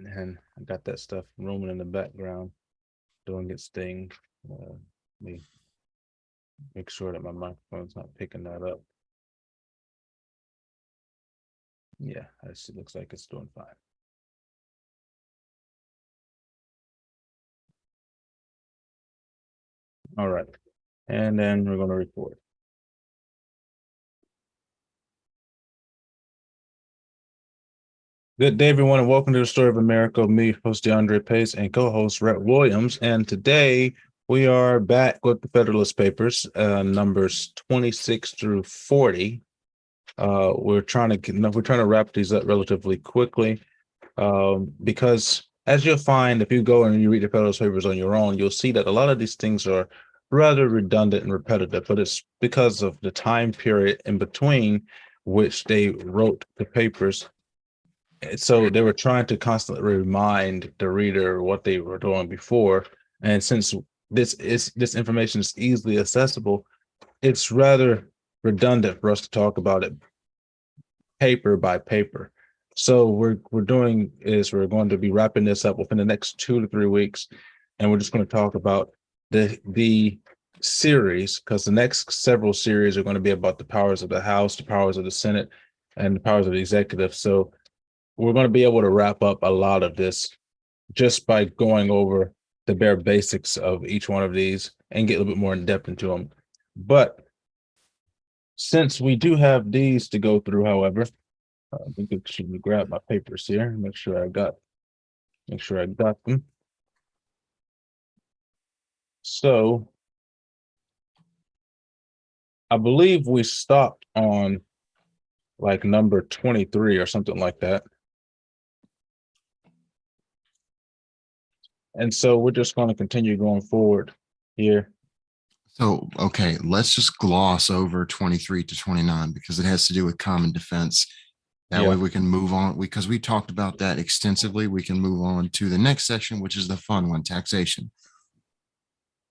and I got that stuff roaming in the background, doing its thing. Let me make sure that my microphone's not picking that up. Yeah, it looks like it's doing fine. All right, and then we're going to record. Good day, everyone, and welcome to the Story of America. Me, host DeAndre Pace, and co-host Rhett Williams. And today we are back with the Federalist Papers, numbers 26 through 40. We're trying to wrap these up relatively quickly, because as you'll find, if you go and you read the Federalist Papers on your own, you'll see that a lot of these things are rather redundant and repetitive, but it's because of the time period in between which they wrote the papers. So they were trying to constantly remind the reader what they were doing before. And since this information is easily accessible, it's rather redundant for us to talk about it paper by paper. So we're going to be wrapping this up within the next 2 to 3 weeks, and we're just going to talk about the series, because the next several series are going to be about the powers of the House, the powers of the Senate, and the powers of the executive. So we're going to be able to wrap up a lot of this just by going over the bare basics of each one of these and get a little bit more in depth into them. But since we do have these to go through, however, I should grab my papers here, make sure I got them. So I believe we stopped on like number 23 or something like that. And so we're just going to continue going forward here. So, okay, let's just gloss over 23 to 29 because it has to do with common defense. That way we can move on, because we talked about that extensively. We can move on to the next section, which is the fun one, taxation.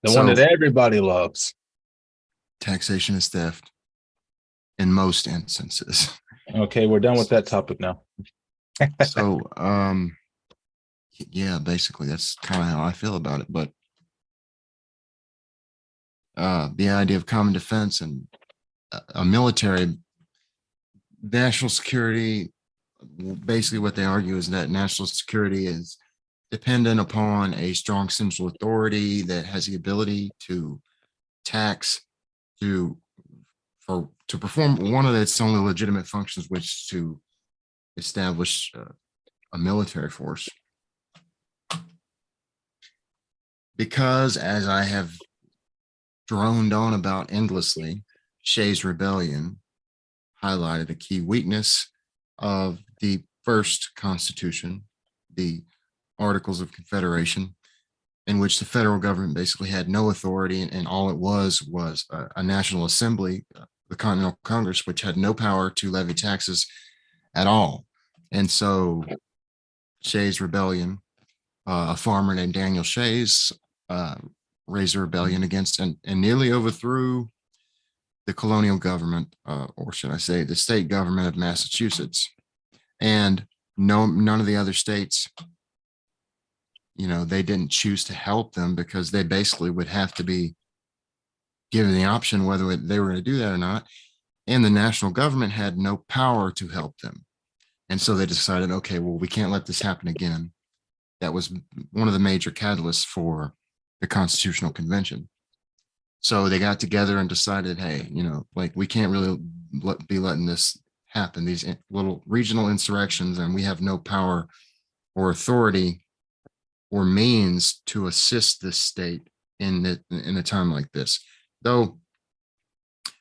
The one that everybody loves. Taxation is theft in most instances. Okay, we're done with that topic now. So, yeah, basically that's kind of how I feel about it. But the idea of common defense and a military, national security, basically what they argue is that national security is dependent upon a strong central authority that has the ability to tax, to perform one of its only legitimate functions, which is to establish a military force. Because, as I have droned on about endlessly, Shays' Rebellion highlighted a key weakness of the first Constitution, the Articles of Confederation, in which the federal government basically had no authority, and all it was a National Assembly, the Continental Congress, which had no power to levy taxes at all. And so Shays' Rebellion, a farmer named Daniel Shays raised a rebellion against and nearly overthrew the colonial government, or should I say the state government of Massachusetts. And none of the other states, they didn't choose to help them, because they basically would have to be given the option whether they were going to do that or not. And the national government had no power to help them. And so they decided, okay, well, we can't let this happen again. That was one of the major catalysts for the Constitutional Convention. So they got together and decided, hey, we can't really be letting this happen, these little regional insurrections, and we have no power or authority or means to assist this state in a time like this. Though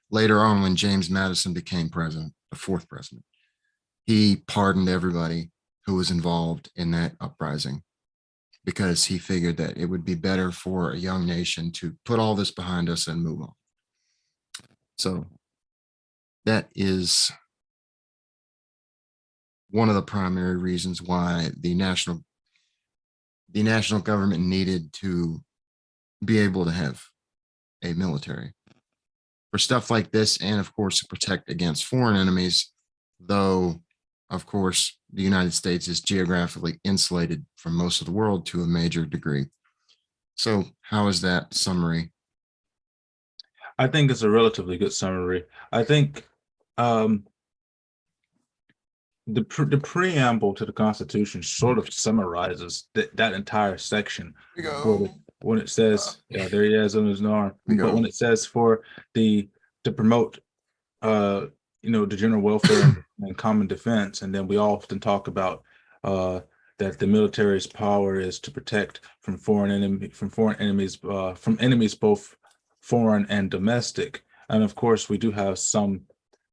later on, when James Madison became president, the fourth president, he pardoned everybody who was involved in that uprising, because he figured that it would be better for a young nation to put all this behind us and move on. So that is one of the primary reasons why the national government needed to be able to have a military for stuff like this, and of course to protect against foreign enemies. Though of course, the United States is geographically insulated from most of the world to a major degree. So how is that summary? I think it's a relatively good summary. I think um, the preamble to the Constitution sort of summarizes that entire section. We When go. when it says, yeah, there he is on his arm. We But when go. it says for the to promote uh the general welfare and common defense, and then we often talk about that the military's power is to protect from foreign enemies from enemies both foreign and domestic. And of course we do have some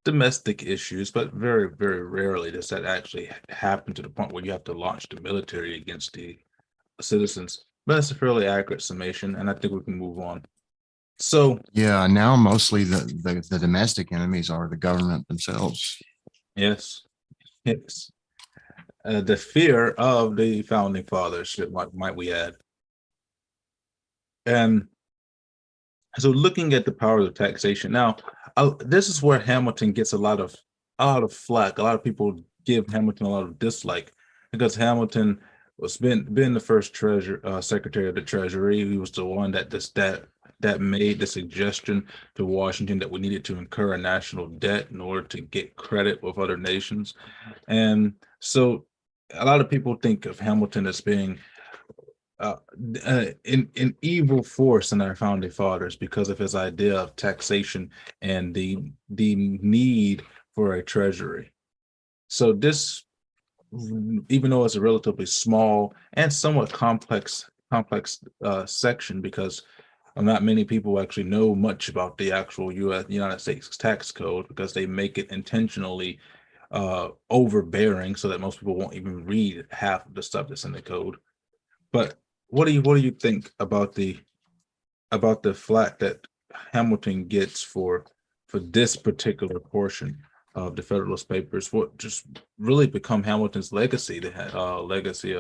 domestic issues, but very, very rarely does that actually happen to the point where you have to launch the military against the citizens. But that's a fairly accurate summation, and I think we can move on. So, Yeah, now mostly the domestic enemies are the government themselves. yes, yes, the fear of the founding fathers, might we add. And so, looking at the powers of taxation now, this is where Hamilton gets a lot of flack. A lot of people give Hamilton a lot of dislike because Hamilton was been the first secretary of the Treasury. He was the one that made the suggestion to Washington that we needed to incur a national debt in order to get credit with other nations. And so a lot of people think of Hamilton as being uh, an evil force in our founding fathers because of his idea of taxation and the need for a treasury. So this, even though it's a relatively small and somewhat complex section, because not many people actually know much about the actual United States tax code because they make it intentionally overbearing so that most people won't even read half of the stuff that's in the code. But what do you think about the flack that Hamilton gets for this particular portion of the Federalist Papers? What just really become Hamilton's legacy, the legacy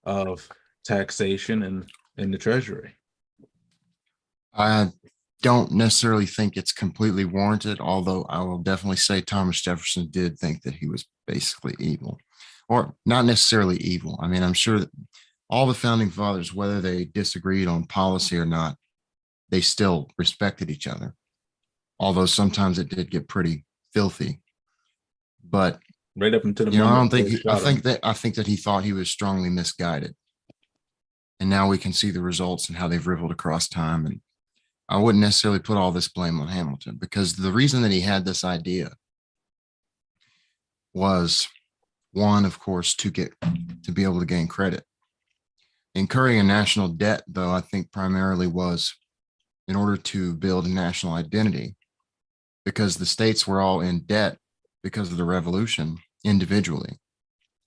of taxation and in the Treasury. I don't necessarily think it's completely warranted, although I will definitely say Thomas Jefferson did think that he was basically evil, or not necessarily evil. I mean, I'm sure that all the founding fathers, whether they disagreed on policy or not, they still respected each other, although sometimes it did get pretty filthy. But Right up until the I moment don't think they I shot think him. that I think that he thought he was strongly misguided. And now we can see the results and how they've rippled across time. And I wouldn't necessarily put all this blame on Hamilton, because the reason that he had this idea was, one, of course, to be able to gain credit. Incurring a national debt, though, I think primarily was in order to build a national identity, because the states were all in debt because of the revolution individually.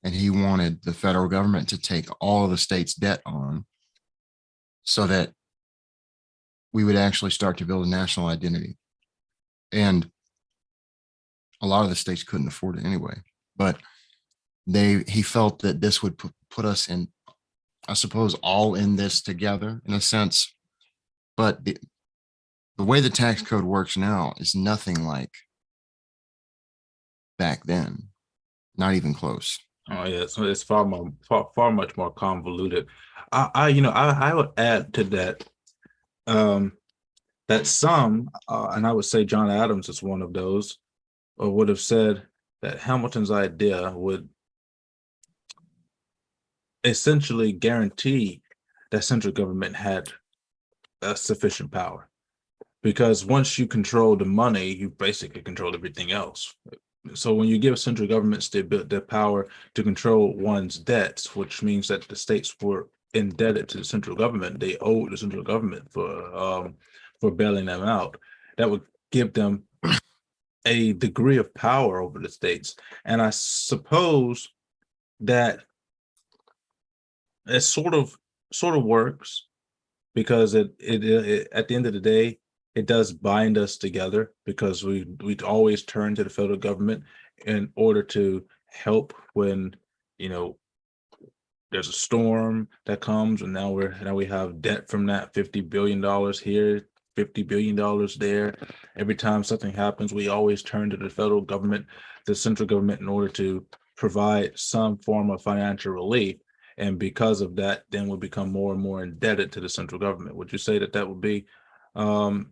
And he wanted the federal government to take all of the states' debt on so that we would actually start to build a national identity. And a lot of the states couldn't afford it anyway, but he felt that this would put us in, I suppose, all in this together in a sense. But the way the tax code works now is nothing like back then, not even close. Oh yeah, so it's far much more convoluted. I would add to that um that some and I would say John Adams is one of those, or would have said that Hamilton's idea would essentially guarantee that central government had sufficient power. Because once you control the money, you basically control everything else. So when you give central governments the power to control one's debts, which means that the states were indebted to the central government, they owed the central government for bailing them out. That would give them a degree of power over the states. And I suppose that it sort of works because it at the end of the day it does bind us together because we always turn to the federal government in order to help when you know there's a storm that comes and now we have debt from that $50 billion here, $50 billion there. Every time something happens we always turn to the federal government, the central government, in order to provide some form of financial relief. And because of that, then we'll become more and more indebted to the central government. Would you say that that would be an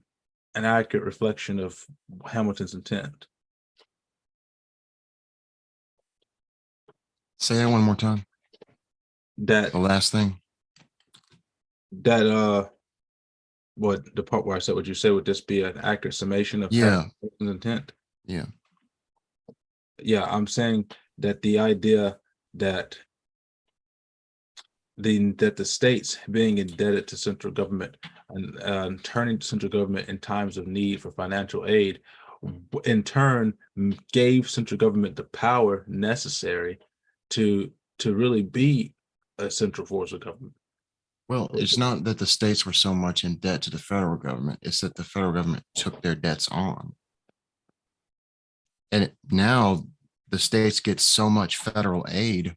accurate reflection of Hamilton's intent? Say that one more time. That The last thing. that what the part where I said, would you say would this be an accurate summation of Yeah. Hamilton's intent? Yeah. Yeah, I'm saying that the idea that the states being indebted to central government and turning to central government in times of need for financial aid, in turn gave central government the power necessary to really be a central force of government. Well, it's not that the states were so much in debt to the federal government, it's that the federal government took their debts on. And now the states get so much federal aid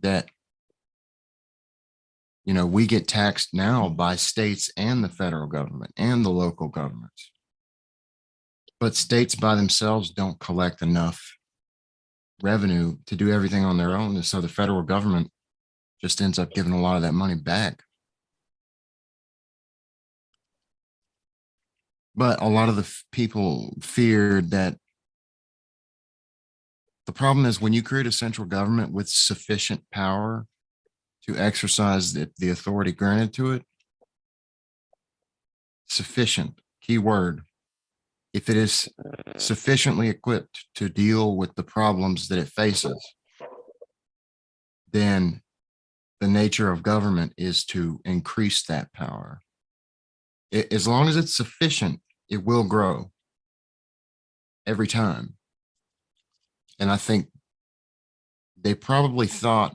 that, we get taxed now by states and the federal government and the local governments. But states by themselves don't collect enough revenue to do everything on their own. And so the federal government just ends up giving a lot of that money back. But a lot of the people feared that the problem is when you create a central government with sufficient power to exercise the authority granted to it, sufficient, key word, if it is sufficiently equipped to deal with the problems that it faces, then the nature of government is to increase that power. As long as it's sufficient, it will grow every time. And I think they probably thought,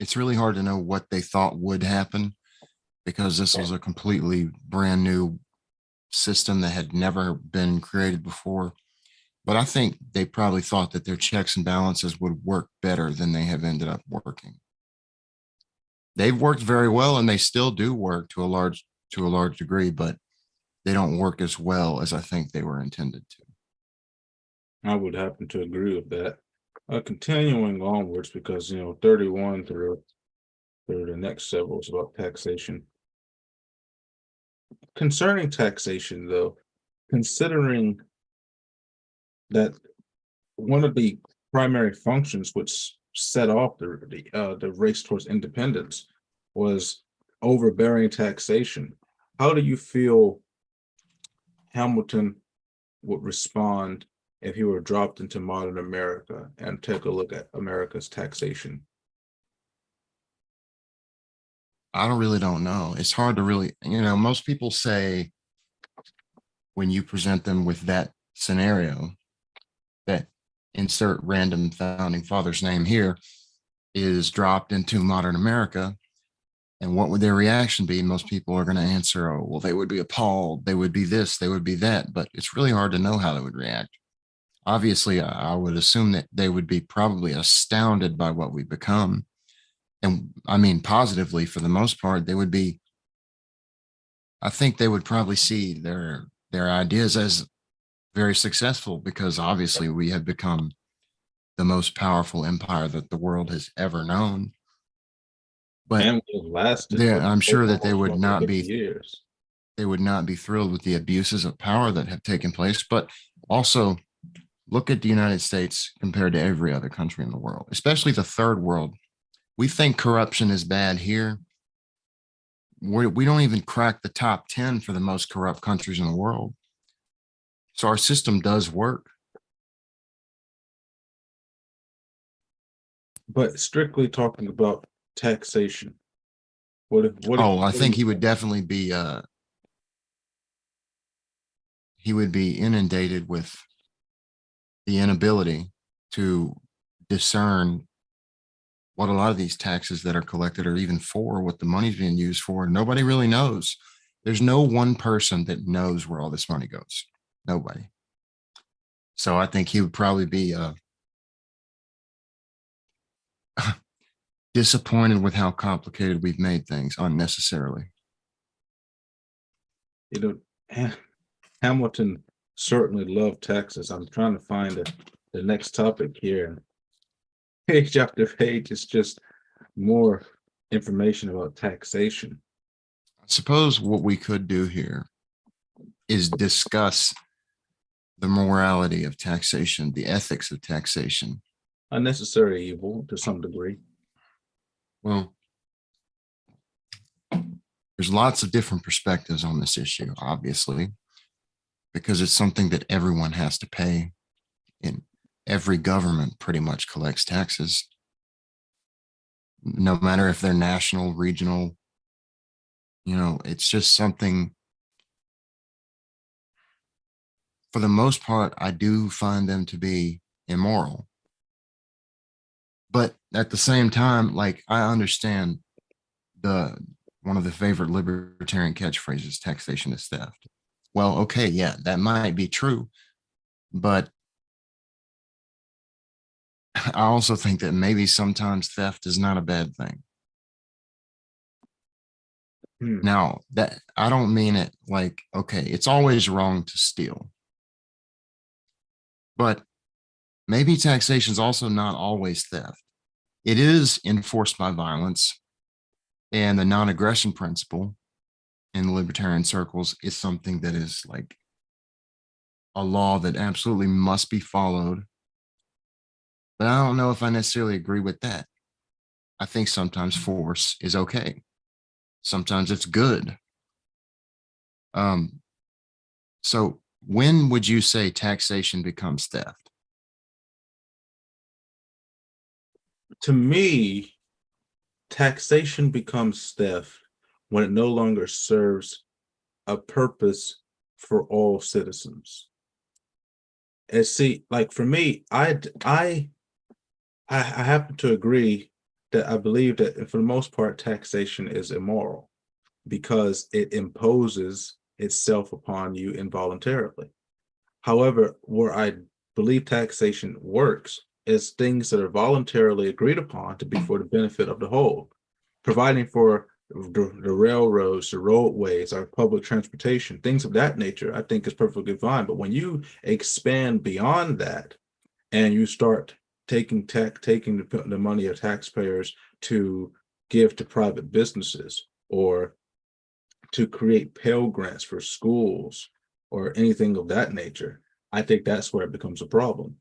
it's really hard to know what they thought would happen because this was a completely brand new system that had never been created before. But I think they probably thought that their checks and balances would work better than they have ended up working. They've worked very well and they still do work to a large degree, but they don't work as well as I think they were intended to. I would happen to agree with that. Continuing onwards, because 31 through the next several is about taxation. Concerning taxation, though, considering that one of the primary functions which set off the race towards independence was overbearing taxation, how do you feel Hamilton would respond if he were dropped into modern America and take a look at America's taxation? I don't know. It's hard to really, most people say when you present them with that scenario that insert random founding father's name here is dropped into modern America. And what would their reaction be? Most people are going to answer, oh, well, they would be appalled. They would be this, they would be that. But it's really hard to know how they would react. Obviously, I would assume that they would be probably astounded by what we've become. And I mean, positively, for the most part, I think they would probably see their ideas as very successful because obviously we have become the most powerful empire that the world has ever known. But And we've lasted for I'm sure that they would almost not 50 be years. they would not be thrilled with the abuses of power that have taken place. But also look at the United States compared to every other country in the world, especially the third world. We think corruption is bad here. We don't even crack the top 10 for the most corrupt countries in the world. So our system does work. But strictly talking about taxation, I think he would definitely be he would be inundated with the inability to discern what a lot of these taxes that are collected are even for, what the money's being used for. Nobody really knows. There's no one person that knows where all this money goes. Nobody. So I think he would probably be disappointed with how complicated we've made things unnecessarily. Hamilton certainly loved taxes. I'm trying to find the next topic here. page after page is just more information about taxation. I suppose what we could do here is discuss the morality of taxation, the ethics of taxation. Unnecessary evil to some degree. Well, there's lots of different perspectives on this issue, obviously, because it's something that everyone has to pay. And every government pretty much collects taxes, no matter if they're national, regional. It's just something, for the most part, I do find them to be immoral. But at the same time, like, I understand the one of the favorite libertarian catchphrases, taxation is theft. Well, okay, yeah, that might be true, but I also think that maybe sometimes theft is not a bad thing. Now, that I don't mean it like, okay, it's always wrong to steal, but maybe taxation is also not always theft. It is enforced by violence, and the non-aggression principle in libertarian circles is something that is like a law that absolutely must be followed. But I don't know if I necessarily agree with that. I think sometimes force is okay. Sometimes it's good. So when would you say taxation becomes theft? To me, taxation becomes theft when it no longer serves a purpose for all citizens. And see, like for me, I happen to agree that I believe that for the most part, taxation is immoral because it imposes itself upon you involuntarily. However, where I believe taxation works is things that are voluntarily agreed upon to be for the benefit of the whole, providing for the railroads, the roadways, our public transportation, things of that nature, I think is perfectly fine. But when you expand beyond that and you start taking the money of taxpayers to give to private businesses or to create Pell Grants for schools or anything of that nature, I think that's where it becomes a problem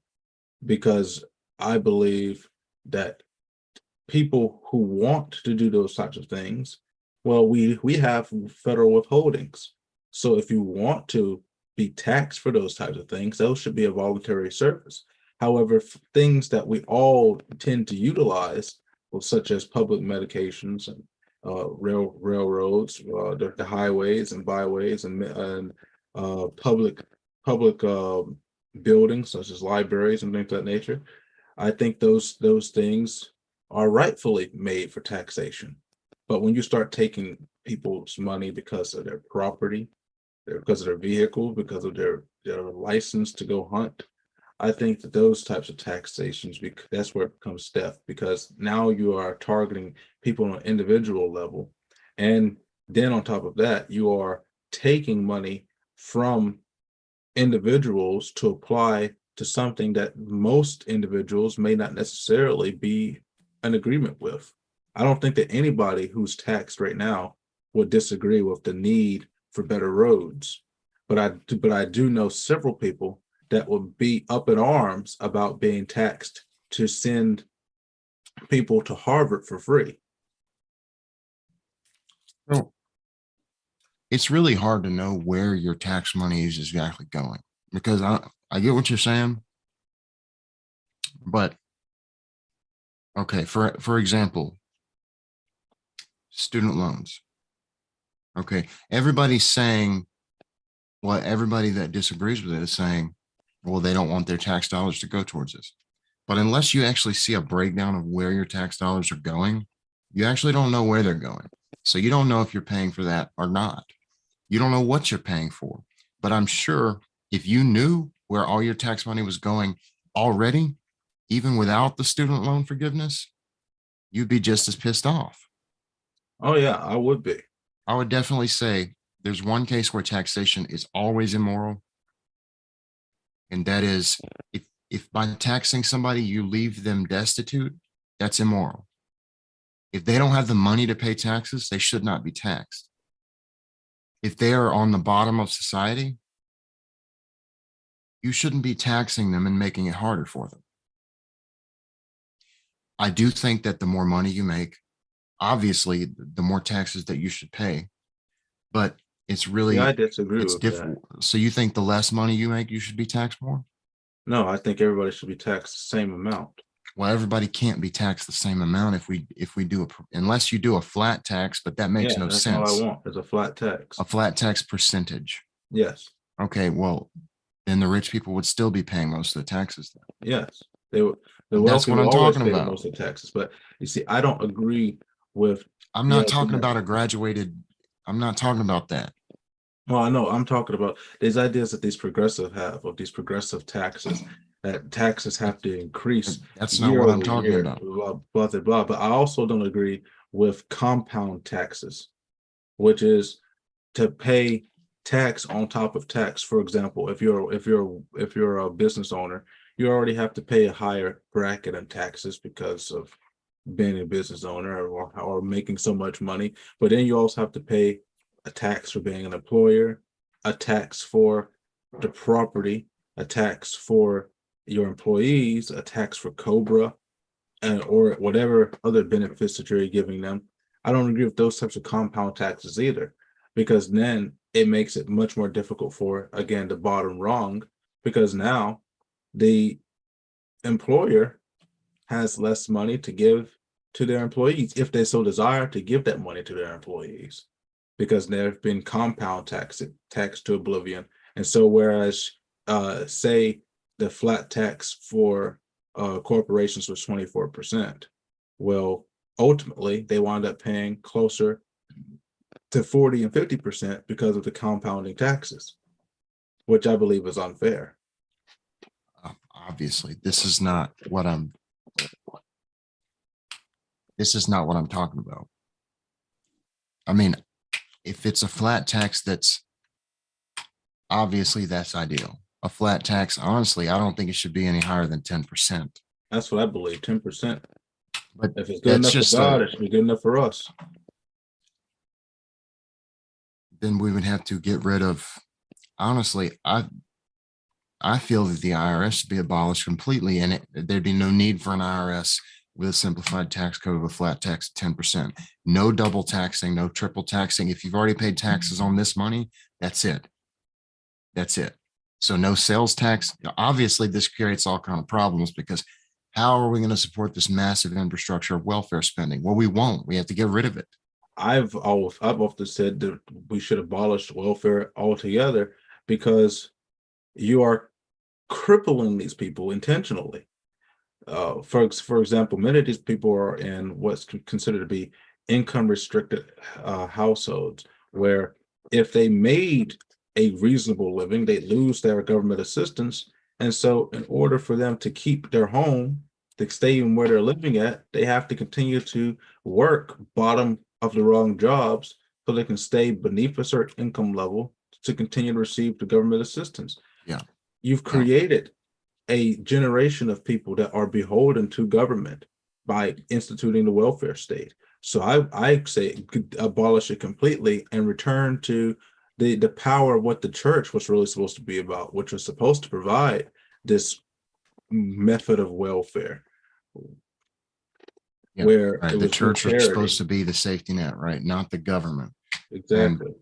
because I believe that people who want to do those types of things, well, we have federal withholdings. So if you want to be taxed for those types of things, those should be a voluntary service. However, things that we all tend to utilize, well, such as public medications and railroads, the highways and byways, and public buildings such as libraries and things of that nature. I think those things are rightfully made for taxation. But when you start taking people's money because of their property, because of their vehicle, because of their license to go hunt, I think that those types of taxations, that's where it becomes theft, because now you are targeting people on an individual level. And then on top of that, you are taking money from individuals to apply to something that most individuals may not necessarily be in agreement with. I don't think that anybody who's taxed right now would disagree with the need for better roads. But I do know several people that would be up in arms about being taxed to send people to Harvard for free. Well, it's really hard to know where your tax money is exactly going, because I get what you're saying, but okay, for example, student loans. Okay, everybody's saying, well, everybody that disagrees with it is saying, well, they don't want their tax dollars to go towards this. But unless you actually see a breakdown of where your tax dollars are going, you actually don't know where they're going. So you don't know if you're paying for that or not. You don't know what you're paying for. But I'm sure if you knew where all your tax money was going already, even without the student loan forgiveness, you'd be just as pissed off. Oh yeah, I would be. I would definitely say there's one case where taxation is always immoral, and that is if by taxing somebody you leave them destitute, that's immoral. If they don't have the money to pay taxes, they should not be taxed. If they are on the bottom of society, you shouldn't be taxing them and making it harder for them. I do think that the more money you make, obviously, the more taxes that you should pay, but it's Yeah, I really, disagree it's with that. different. So you think the less money you make, you should be taxed more? No, I think everybody should be taxed the same amount. Well, everybody can't be taxed the same amount if we do unless you do a flat tax, but that makes Yeah, no that's all I sense. want is a flat tax. A flat tax percentage. Yes, Okay, well, then the rich people would still be paying most of the taxes then. yes. The And that's wealthy what will I'm always talking pay the about. most of taxes. But you see, I don't agree with I'm the not talking argument. about a graduated, I'm not talking about that. Well, I know I'm talking about these ideas that these progressive have of these progressive taxes, that taxes have to increase That's not year what I'm over talking year, about. blah, blah, blah, blah. But I also don't agree with compound taxes, which is to pay tax on top of tax. For example, if you're a business owner, you already have to pay a higher bracket in taxes because of being a business owner or making so much money. But then you also have to pay a tax for being an employer, a tax for the property, a tax for your employees, a tax for Cobra, and or whatever other benefits that you're giving them. I don't agree with those types of compound taxes either, because then it makes it much more difficult for, again, the bottom rung, because now the employer has less money to give to their employees if they so desire to give that money to their employees, because they've been compound taxed to oblivion. And so whereas say the flat tax for corporations was 24%, well, ultimately they wound up paying closer to 40 and 50% because of the compounding taxes, which I believe is unfair. Obviously, this is not what I'm talking about. I mean, if it's a flat tax, that's obviously that's ideal. A flat tax, honestly, I don't think it should be any higher than 10%. That's what I believe, 10%. But If it's good that's enough for just God, it should be good enough for us. then we would have to get rid of, honestly, I feel that the IRS should be abolished completely, and there'd be no need for an IRS with a simplified tax code of a flat tax of 10%. No double taxing, no triple taxing. If you've already paid taxes on this money, that's it. That's it. So no sales tax. Obviously, this creates all kind of problems because how are we going to support this massive infrastructure of welfare spending? Well, we won't. We have to get rid of it. I've often said that we should abolish welfare altogether because you are crippling these people intentionally. For example, many of these people are in what's considered to be income restricted households, where if they made a reasonable living, they lose their government assistance. And so, in order for them to keep their home, to stay in where they're living at, they have to continue to work bottom of the wrong jobs so they can stay beneath a certain income level to continue to receive the government assistance. Yeah. You've Yeah. created a generation of people that are beholden to government by instituting the welfare state. So I say abolish it completely and return to the power of what the church was really supposed to be about, which was supposed to provide this method of welfare, Yeah. where it Right. The was through church was supposed charity. to be the safety net, right? Not the government. And Exactly.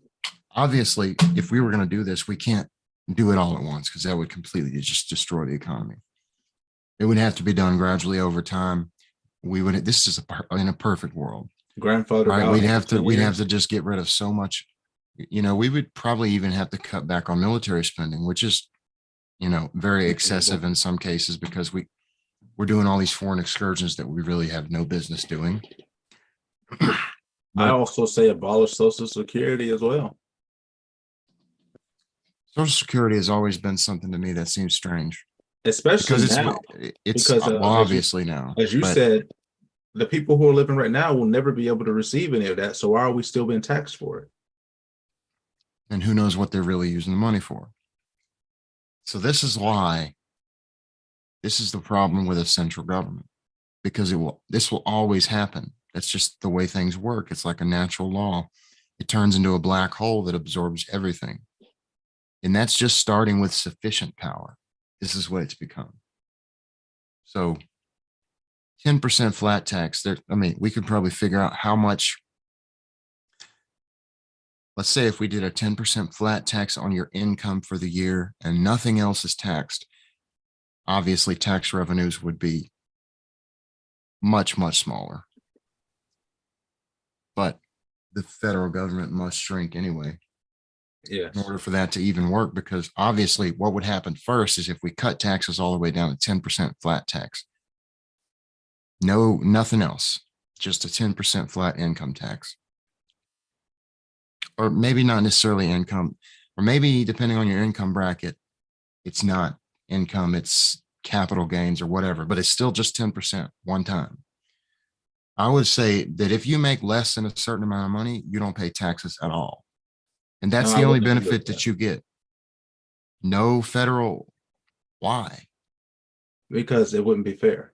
obviously, if we were going to do this, we can't do it all at once because that would completely just destroy the economy. It would have to be done gradually over time. This is in a perfect world, Grandfathered right? out after 10 We'd have years. to just get rid of so much. We would probably even have to cut back on military spending, which is, very excessive in some cases because we're doing all these foreign excursions that we really have no business doing. I But also say abolish Social Security as well. Social Security has always been something to me that seems strange Especially because now, it's because well, obviously now, as you but said, the people who are living right now will never be able to receive any of that. So why are we still being taxed for it? and who knows what they're really using the money for. So this is why This is the problem with a central government, because this will always happen. That's just the way things work. It's like a natural law. It turns into a black hole that absorbs everything. And that's just starting with sufficient power. This is what it's become. So 10% flat tax there. I mean, we could probably figure out how much. Let's say if we did a 10% flat tax on your income for the year and nothing else is taxed, obviously tax revenues would be much, much smaller. But the federal government must shrink anyway. Yes. In order for that to even work, because obviously what would happen first is if we cut taxes all the way down to 10% flat tax, no, nothing else, just a 10% flat income tax. Or maybe not necessarily income, or maybe depending on your income bracket, it's not income, it's capital gains or whatever, but it's still just 10% one time. I would say that if you make less than a certain amount of money, you don't pay taxes at all. And that's No, the I only wouldn't agree with benefit that you get. No federal. Why? because it wouldn't be fair.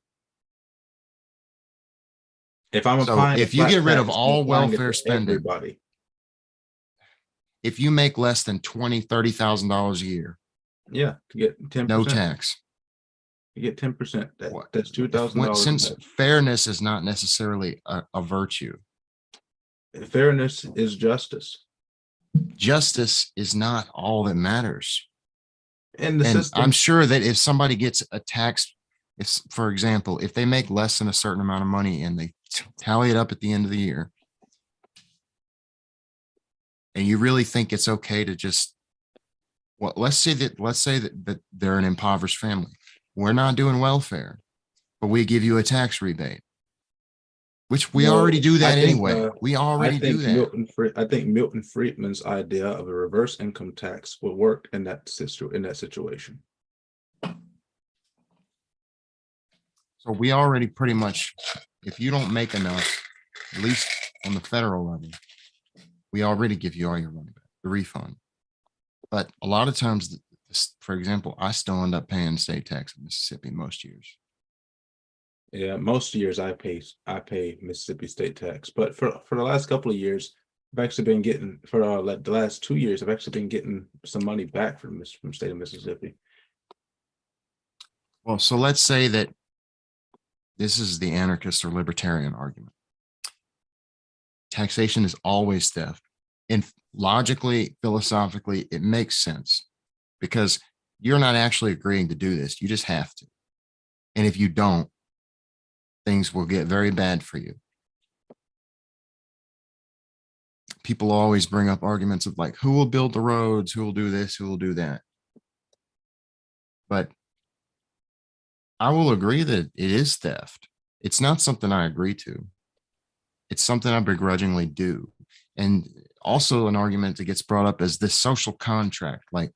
If I'm So applying a if you flat get rid of tax, I'm all applying it welfare to spending, everybody. if you make less than $20,000, $30,000 a year, Yeah, to get 10%. no tax. You get 10%. What? That's $2,000. Since fairness is not necessarily a virtue, Fairness is justice. justice is not all that matters. In the And system, I'm sure that if somebody gets a tax, if, for example, if they make less than a certain amount of money and they tally it up at the end of the year, and you really think it's okay to just, well, let's say that they're an impoverished family. We're not doing welfare, but we give you a tax rebate, which we already do that anyway. We already do that. I think Milton Friedman's idea of a reverse income tax will work in that situation. So we already pretty much, if you don't make enough, at least on the federal level, we already give you all your money back, the refund. But a lot of times, for example, I still end up paying state tax in Mississippi most years. Yeah, most years I pay Mississippi state tax, but for the last couple of years, I've actually been getting like the last 2 years, I've actually been getting some money back from state of Mississippi. Well, so let's say that this is the anarchist or libertarian argument. Taxation is always theft. And logically, philosophically, it makes sense because you're not actually agreeing to do this. You just have to. And if you don't, things will get very bad for you. People always bring up arguments of like, who will build the roads? Who will do this? Who will do that? But I will agree that it is theft. It's not something I agree to. It's something I begrudgingly do. And also an argument that gets brought up is this social contract. Like,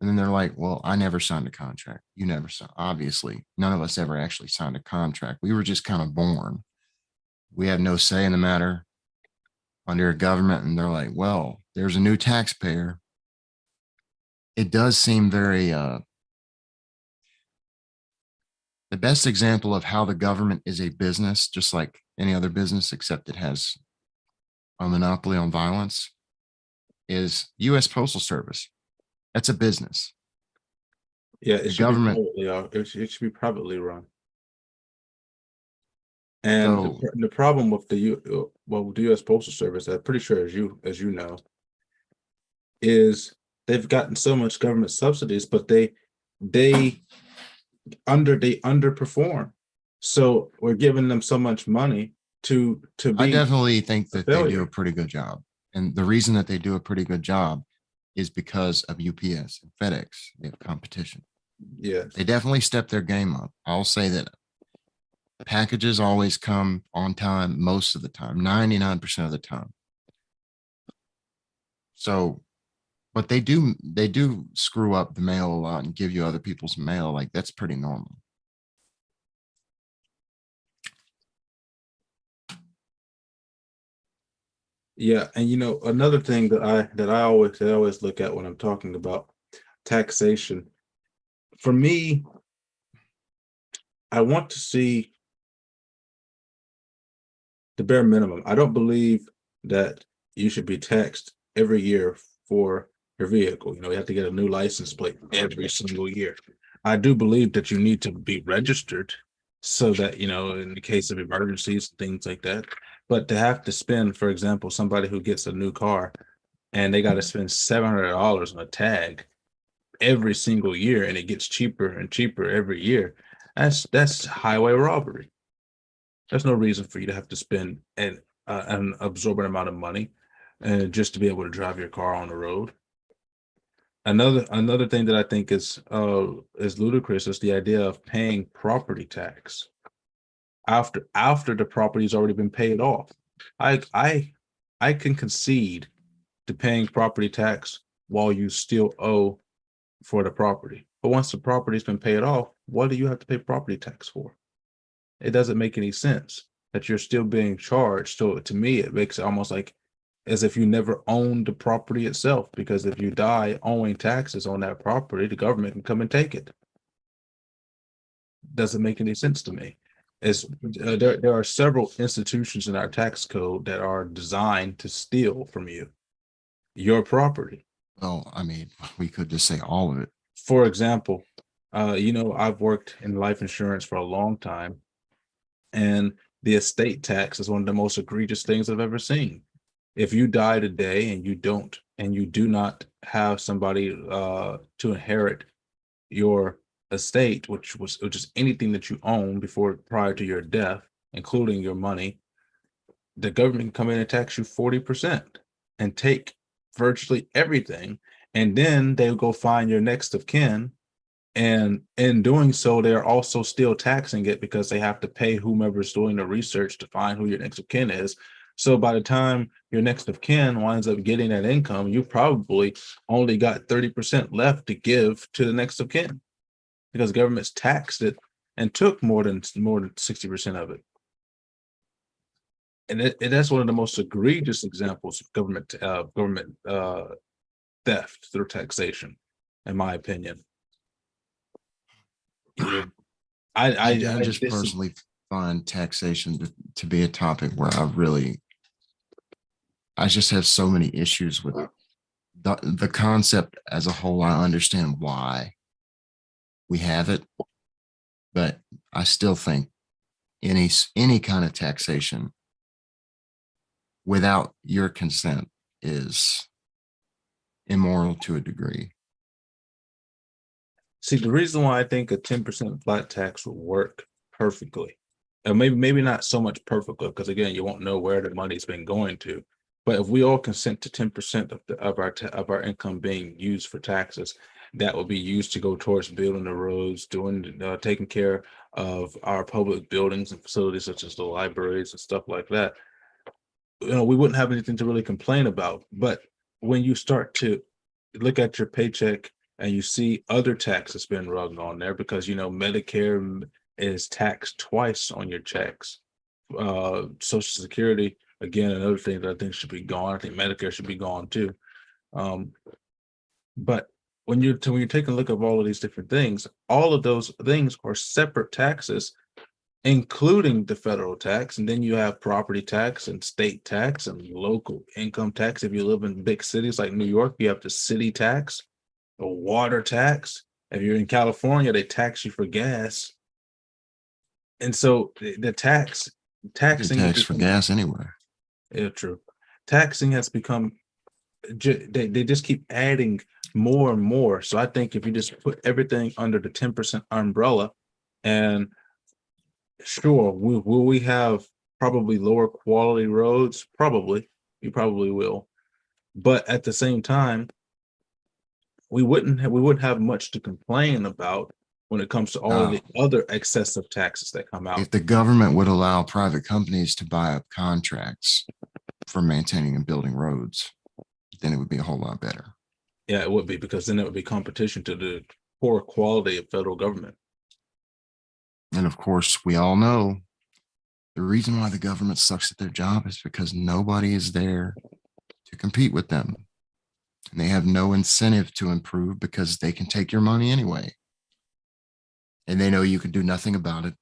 and then they're like, well, I never signed a contract. You never signed. Obviously, none of us ever actually signed a contract. We were just kind of born. We have no say in the matter under a government. And they're like, well, there's a new taxpayer. It does seem very, the best example of how the government is a business, just like any other business, except it has a monopoly on violence, is U.S. Postal Service. That's a business. Yeah, it The should government. it should be privately run. And So the problem with the U.S. Postal Service, I'm pretty sure as you know, is they've gotten so much government subsidies, but they underperform. So we're giving them so much money to I be definitely think a that they do a failure. pretty good job. And the reason that they do a pretty good job is because of UPS and FedEx. They have competition. Yes. They definitely step their game up. I'll say that packages always come on time most of the time, 99% of the time. So, but they do screw up the mail a lot and give you other people's mail. Like that's pretty normal. Yeah, and another thing that I always look at when I'm talking about taxation, for me, I want to see the bare minimum. I don't believe that you should be taxed every year for your vehicle. You have to get a new license plate every single year. I do believe that you need to be registered so that, in the case of emergencies, things like that. But to have to spend, for example, somebody who gets a new car and they got to spend $700 on a tag every single year and it gets cheaper and cheaper every year. That's highway robbery. There's no reason for you to have to spend an absorbent amount of money just to be able to drive your car on the road. Another thing that I think is ludicrous is the idea of paying property tax after the property's already been paid off. I I I can concede to paying property tax while you still owe for the property. But once the property's been paid off, what do you have to pay property tax for? It doesn't make any sense that you're still being charged. So to me, it makes it almost like as if you never owned the property itself, because if you die owing taxes on that property, the government can come and take it. Doesn't make any sense to me. There are several institutions in our tax code that are designed to steal from you your property. Well, I mean, we could just say all of it. For example, I've worked in life insurance for a long time, and the estate tax is one of the most egregious things I've ever seen. If you die today and you do not have somebody to inherit your estate, which is anything that you own before prior to your death, including your money, the government can come in and tax you 40% and take virtually everything. And then they'll go find your next of kin. And in doing so, they're also still taxing it because they have to pay whomever's doing the research to find who your next of kin is. So by the time your next of kin winds up getting that income, you probably only got 30% left to give to the next of kin because government's taxed it and took more than 60% of it. And that's one of the most egregious examples of government theft through taxation, in my opinion. I I just personally find taxation to be a topic where I just have so many issues with the concept as a whole. I understand why we have it, but I still think any kind of taxation without your consent is immoral to a degree. See, the reason why I think a 10% flat tax would work perfectly, and maybe not so much perfectly, because again, you won't know where the money's been going to. But if we all consent to 10% of our income being used for taxes, that will be used to go towards building the roads, taking care of our public buildings and facilities such as the libraries and stuff like that. We wouldn't have anything to really complain about. But when you start to look at your paycheck and you see other taxes being rugged on there, because Medicare is taxed twice on your checks. Social Security, again, another thing that I think should be gone. I think Medicare should be gone too. But when you're taking a look at all of these different things, all of those things are separate taxes, including the federal tax. And then you have property tax and state tax and local income tax. If you live in big cities like New York, you have the city tax, the water tax. If you're in California, they tax you for gas. And so the taxing tax for gas anywhere. Yeah, true. Taxing has become they just keep adding more and more. So I think if you just put everything under the 10% umbrella, and sure, will we have probably lower quality roads? Probably, you probably will. But at the same time, we wouldn't have much to complain about when it comes to all of the other excessive taxes that come out. If the government would allow private companies to buy up contracts for maintaining and building roads, then it would be a whole lot better. Yeah, it would be, because then it would be competition to the poor quality of federal government. And of course, we all know the reason why the government sucks at their job is because nobody is there to compete with them. And they have no incentive to improve because they can take your money anyway. and they know you can do nothing about it.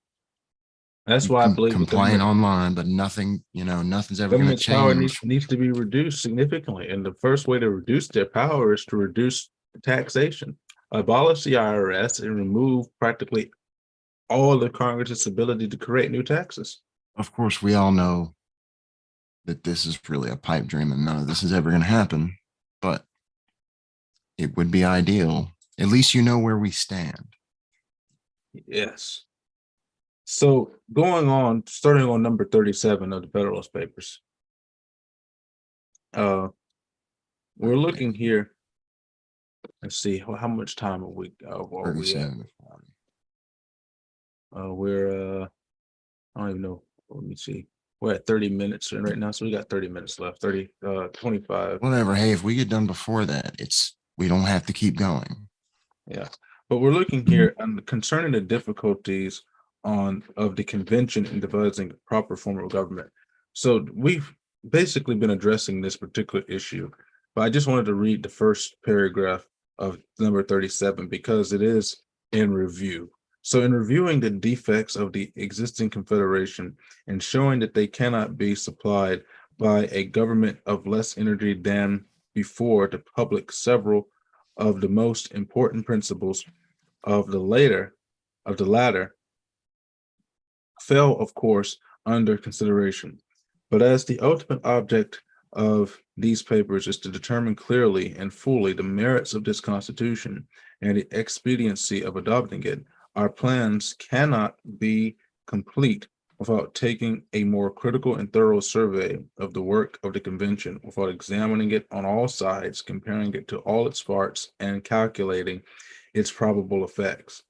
That's You why I can believe the complain online, but nothing, nothing's ever going to government's power change. needs to be reduced significantly. And the first way to reduce their power is to reduce taxation, abolish the IRS, and remove practically all of Congress's ability to create new taxes. Of course, we all know that this is really a pipe dream and none of this is ever going to happen, but it would be ideal. At least you know where we stand. Yes. So going on, starting on number 37 of the Federalist Papers, we're looking here. Let's see how much time are we at? 37 to 40. We're I don't even know. Let me see. We're at 30 minutes right now, so we got 30 minutes left. 25. Whatever. Hey, if we get done before that, we don't have to keep going. Yeah, but we're looking here and concerning the difficulties of the convention in devising a proper form of government. So we've basically been addressing this particular issue, but I just wanted to read the first paragraph of number 37 because it is in review. So in reviewing the defects of the existing confederation and showing that they cannot be supplied by a government of less energy than before the public, several of the most important principles of the latter fell, of course, under consideration. But as the ultimate object of these papers is to determine clearly and fully the merits of this Constitution and the expediency of adopting it, our plans cannot be complete without taking a more critical and thorough survey of the work of the convention, without examining it on all sides, comparing it to all its parts, and calculating its probable effects.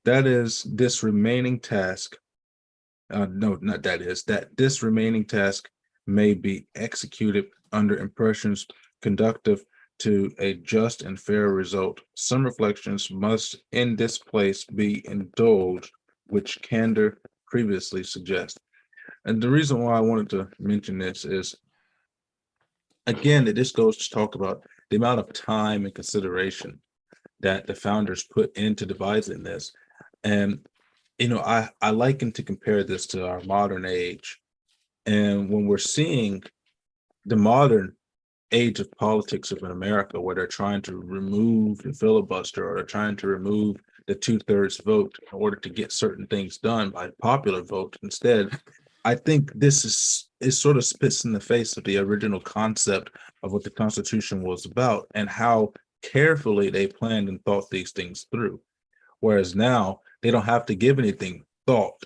That is, this remaining task, no, not that is, that this remaining task may be executed under impressions conductive to a just and fair result. Some reflections must in this place be indulged, which candor previously suggests. And the reason why I wanted to mention this is, again, that this goes to talk about the amount of time and consideration that the founders put into devising this. And, I liken to compare this to our modern age. And when we're seeing the modern age of politics of America, where they're trying to remove the filibuster or they're trying to remove the 2/3 vote in order to get certain things done by popular vote instead, I think this is sort of spits in the face of the original concept of what the Constitution was about and how carefully they planned and thought these things through. Whereas now they don't have to give anything thought.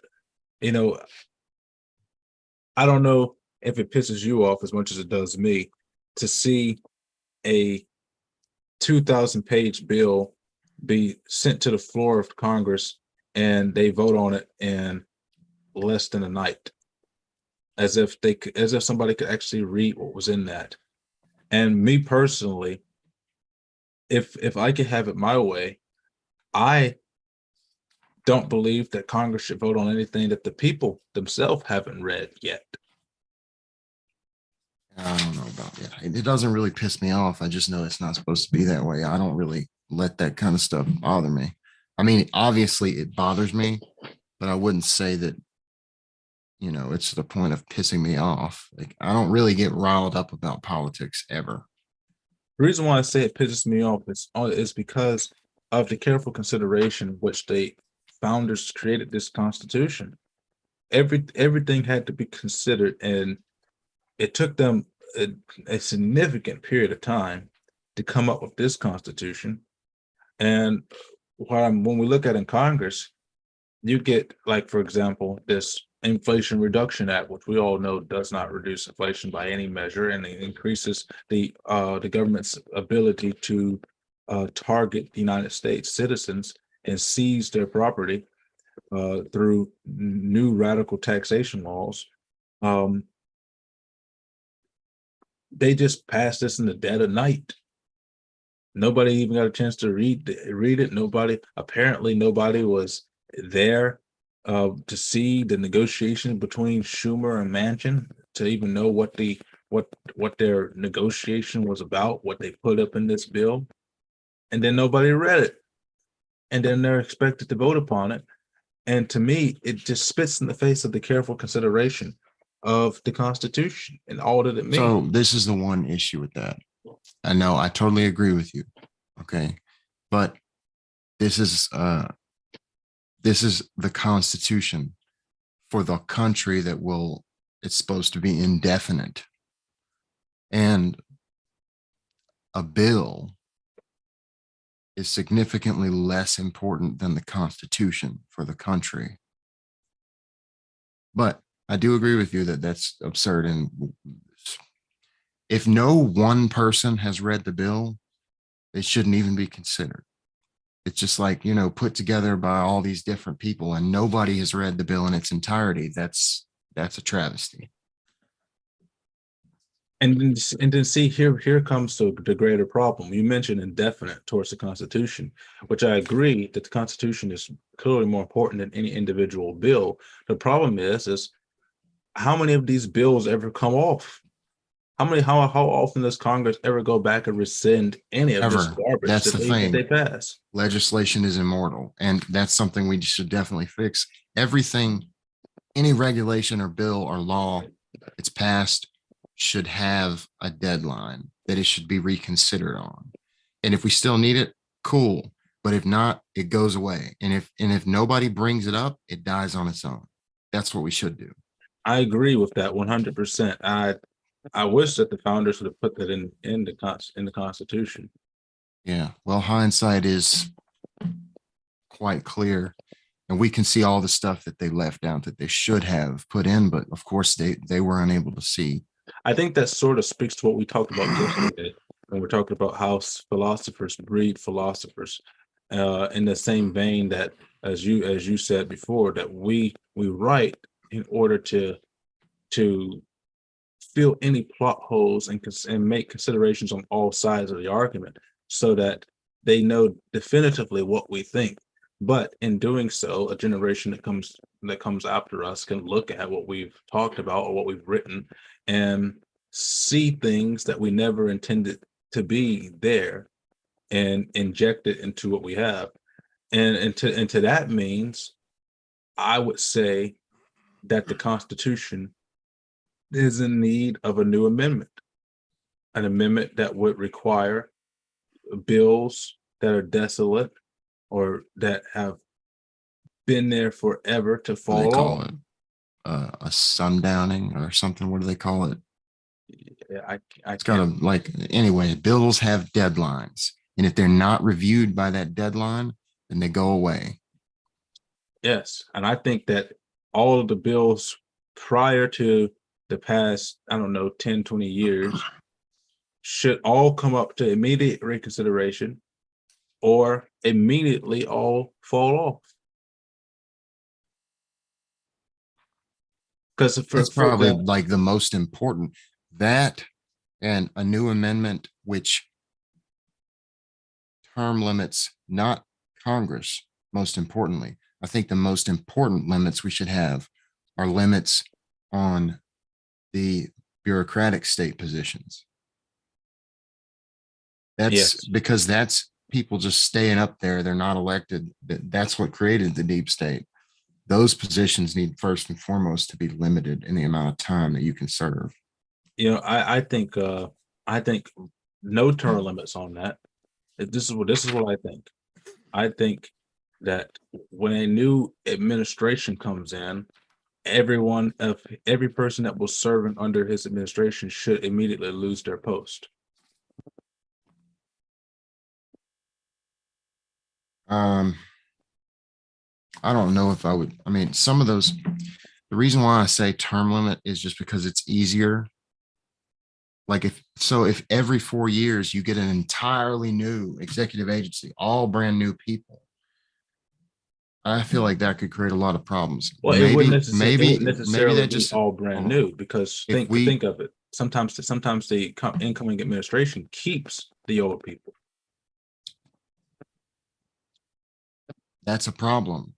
You know, I don't know if it pisses you off as much as it does me to see a 2,000-page bill be sent to the floor of Congress and they vote on it in less than a night, as if somebody could actually read what was in that. And me personally, if I could have it my way, I don't believe that Congress should vote on anything that the people themselves haven't read yet. I don't know about that. It doesn't really piss me off. I just know it's not supposed to be that way. I don't really let that kind of stuff bother me. I mean, obviously it bothers me, but I wouldn't say that, it's to the point of pissing me off. Like, I don't really get riled up about politics ever. The reason why I say it pisses me off is because of the careful consideration which the founders created this Constitution. Everything had to be considered, and it took them a significant period of time to come up with this Constitution. And when we look at in Congress, you get, like, for example, this Inflation Reduction Act, which we all know does not reduce inflation by any measure, and it increases the government's ability to target the United States citizens and seize their property through new radical taxation laws. They just passed this in the dead of night. Nobody even got a chance to read it. Nobody was there to see the negotiation between Schumer and Manchin to even know what their negotiation was about, what they put up in this bill, and then nobody read it. and then they're expected to vote upon it. And to me, it just spits in the face of the careful consideration of the Constitution and all that it means. So this is the one issue with that. I know I totally agree with you. Okay. But this is the Constitution for the country that will, it's supposed to be indefinite. And a bill is significantly less important than the Constitution for the country. But I do agree with you that that's absurd. And if no one person has read the bill, it shouldn't even be considered. It's just like, put together by all these different people and nobody has read the bill in its entirety. That's a travesty. And then see, here comes the greater problem. You mentioned indefinite towards the Constitution, which I agree that the Constitution is clearly more important than any individual bill. The problem is how many of these bills ever come off? How often does Congress ever go back and rescind any of this garbage That's the thing. that they pass? Legislation is immortal, and that's something we should definitely fix. Everything, any regulation or bill or law it's passed should have a deadline that it should be reconsidered on. And if we still need it, cool. But if not, it goes away. And if nobody brings it up, it dies on its own. That's what we should do. I agree with that 100%. I wish that the founders would have put that in the Constitution. Yeah. Well, hindsight is quite clear. And we can see all the stuff that they left out that they should have put in, but of course they were unable to see. I think that sort of speaks to what we talked about yesterday when we're talking about how philosophers breed philosophers. In the same vein that, as you said before, that we write in order to fill any plot holes and make considerations on all sides of the argument, so that they know definitively what we think. But in doing so, a generation that comes after us can look at what we've talked about or what we've written and see things that we never intended to be there and inject it into what we have. And to that means, I would say that the Constitution is in need of a new amendment, an amendment that would require bills that are desolate or that have been there forever to What do fall they call off. it? A sundowning or something. What do they call it? Yeah, It's got to anyway, bills have deadlines. And if they're not reviewed by that deadline, then they go away. Yes. And I think that all of the bills prior to the past, I don't know, 10, 20 years should all come up to immediate reconsideration or immediately all fall off. Because That's probably like the most important. That and a new amendment which term limits not Congress, most importantly. I think the most important limits we should have are limits on the bureaucratic state positions. That's because that's people just staying up there. They're not elected. That's what created the deep state. Those positions need first and foremost to be limited in the amount of time that you can serve. I think no term limits on that. This is what I think. I think that when a new administration comes in, every person that was serving under his administration should immediately lose their post. I don't know if I would. I mean, some of those, the reason why I say term limit is just because it's easier. Like if every 4 years you get an entirely new executive agency, all brand new people, I feel like that could create a lot of problems. Well, it wouldn't necessarily that be just all brand new, because think of it. Sometimes the incoming administration keeps the old people. That's a problem.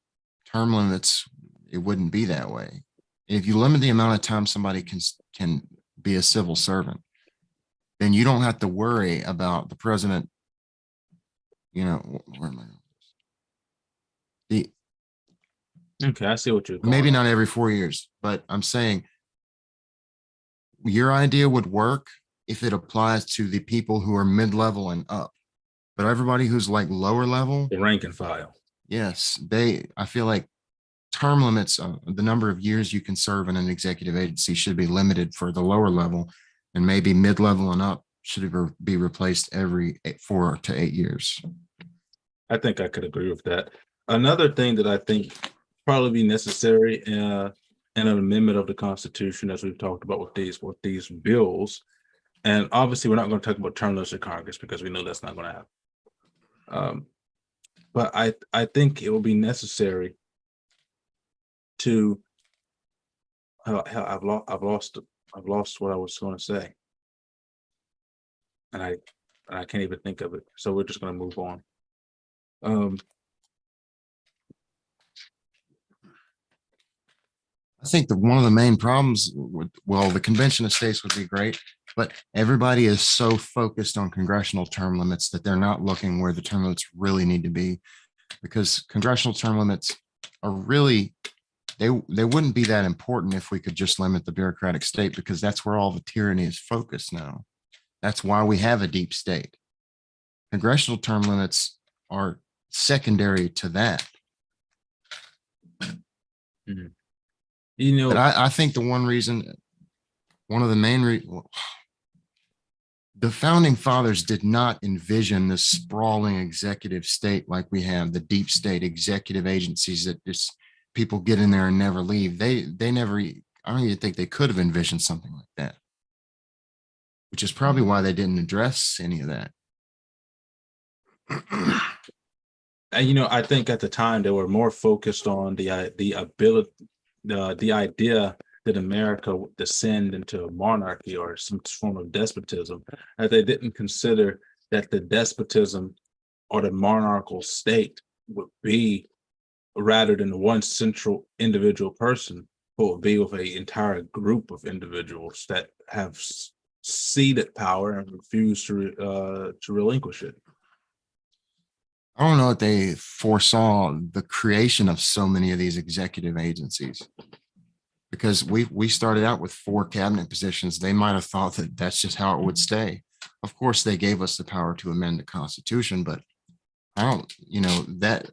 Term limits, it wouldn't be that way. If you limit the amount of time somebody can be a civil servant, then you don't have to worry about the president. Where am I? Okay, I see what you're going Maybe on. not every 4 years, but I'm saying your idea would work if it applies to the people who are mid-level and up. But everybody who's like lower level, The rank and file. yes, I feel like term limits, the number of years you can serve in an executive agency should be limited for the lower level, and maybe mid-level and up should be replaced every 4 to 8 years. I think I could agree with that. Another thing that I think probably be necessary in an amendment of the Constitution, as we've talked about with these bills, and obviously we're not going to talk about term limits of Congress because we know that's not going to happen. But I think it will be necessary to I've lost what I was going to say, and I can't even think of it. So we're just going to move on. I think that one of the main problems with, well, the convention of states would be great, but everybody is so focused on congressional term limits that they're not looking where the term limits really need to be, because congressional term limits are really, they wouldn't be that important if we could just limit the bureaucratic state, because that's where all the tyranny is focused now. That's why we have a deep state. Congressional term limits are secondary to that. Mhm. You know, But I think the one of the main the founding fathers did not envision this sprawling executive state like we have, the deep state executive agencies that just people get in there and never leave. They never, I don't even think they could have envisioned something like that, which is probably why they didn't address any of that. and I think at the time they were more focused on the ability, the idea that America would descend into a monarchy or some form of despotism, that they didn't consider that the despotism or the monarchical state would be rather than one central individual person, but would be with an entire group of individuals that have ceded power and refuse to relinquish it. I don't know if they foresaw the creation of so many of these executive agencies, because we started out with 4 cabinet positions. They might have thought that that's just how it would stay. Of course, they gave us the power to amend the Constitution, but I don't, that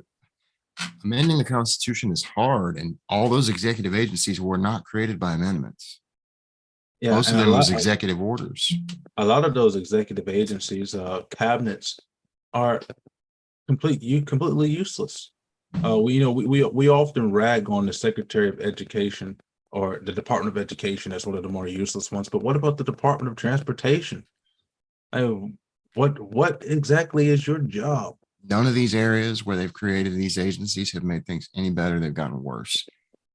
amending the Constitution is hard, and all those executive agencies were not created by amendments. Yeah, Most and of them was executive orders. a lot of those executive agencies, cabinets, are completely useless. We often rag on the Secretary of Education or the Department of Education as one of the more useless ones, but what about the Department of Transportation? What exactly is your job? None of these areas where they've created these agencies have made things any better. They've gotten worse.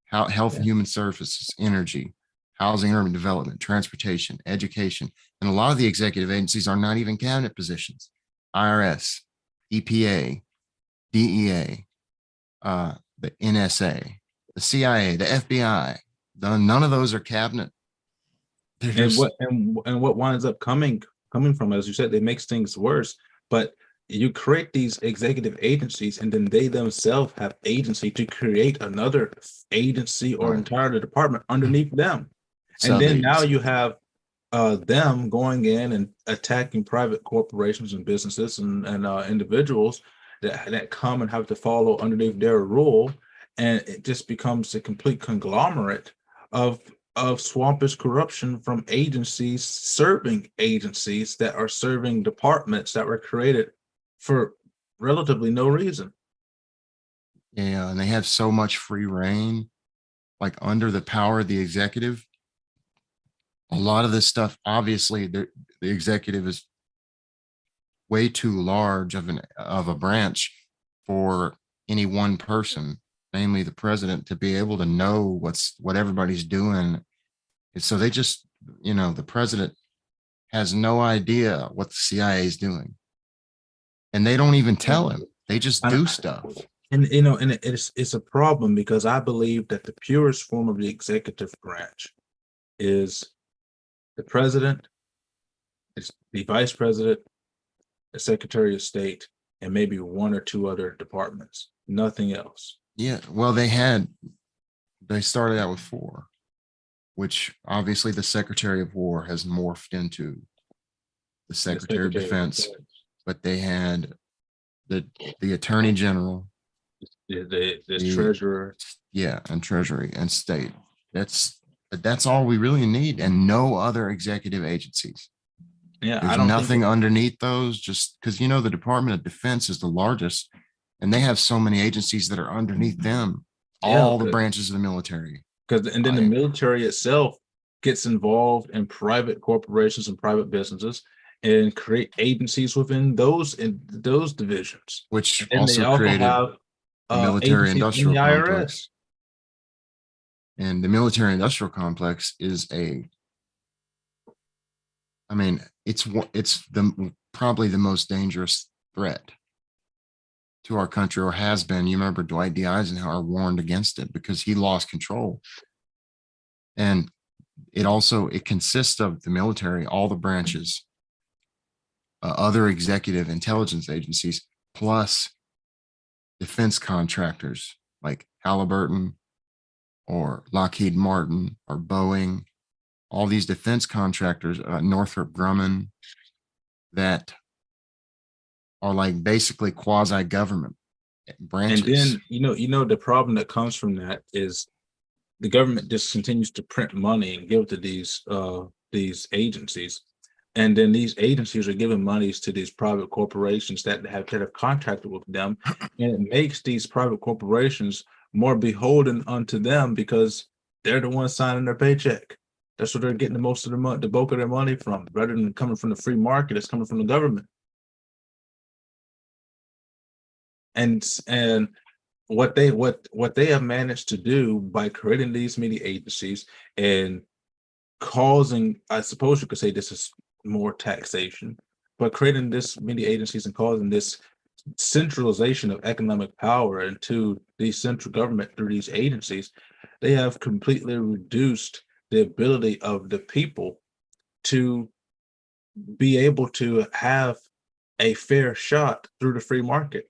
Health and Human Services, energy, housing, urban development, transportation, education, and a lot of the executive agencies are not even cabinet positions. IRS, EPA, DEA, the NSA, the CIA, the FBI. None of those are cabinet. They're And just, what winds up coming from, as you said, it makes things worse. But you create these executive agencies, and then they themselves have agency to create another agency or entire department underneath them. And sub then now agency. you have them going in and attacking private corporations and businesses and individuals that come and have to follow underneath their rule, and it just becomes a complete conglomerate of swampish corruption from agencies serving agencies that are serving departments that were created for relatively no reason. Yeah, and they have so much free reign, like under the power of the executive. A lot of this stuff, obviously, the executive is way too large of a branch for any one person, namely the president, to be able to know what everybody's doing. And so they just, the president has no idea what the CIA is doing, and they don't even tell him. They just And do stuff. it's a problem because I believe that the purest form of the executive branch is the president, is the vice president, the secretary of state, and maybe one or two other departments. Nothing else. Yeah, well, they started out with four, which obviously the Secretary of War has morphed into the The Secretary of Secretary of Defense, Defense, but they had the the Attorney General, the the treasurer. yeah, and Treasury and State. That's all we really need, and no other executive agencies. Yeah, I There's don't think nothing underneath those, just because the Department of Defense is the largest, and they have so many agencies that are underneath them, yeah, all the branches of the military. because and then the I, military itself gets involved in private corporations and private businesses and create agencies within those divisions. which And then they also also created have the military agencies in industrial the IRS. complex. And the military industrial complex is I mean, it's the probably the most dangerous threat to our country, or has been. You remember Dwight D. Eisenhower warned against it because he lost control. And it consists of the military, all the branches, other executive intelligence agencies, plus defense contractors like Halliburton or Lockheed Martin or Boeing, all these defense contractors, Northrop Grumman, that are like basically quasi government And branches. then the problem that comes from that is the government just continues to print money and give to these agencies, and then these agencies are giving monies to these private corporations that have contracted with them, and it makes these private corporations more beholden unto them because they're the ones signing their paycheck. That's where they're getting the most of the money, the bulk of their money from, rather than coming from the free market. It's coming from the government. And what they have managed to do by creating these media agencies and causing, I suppose you could say this is more taxation, but creating this media agencies and causing this centralization of economic power into the central government through these agencies, they have completely reduced the ability of the people to be able to have a fair shot through the free market.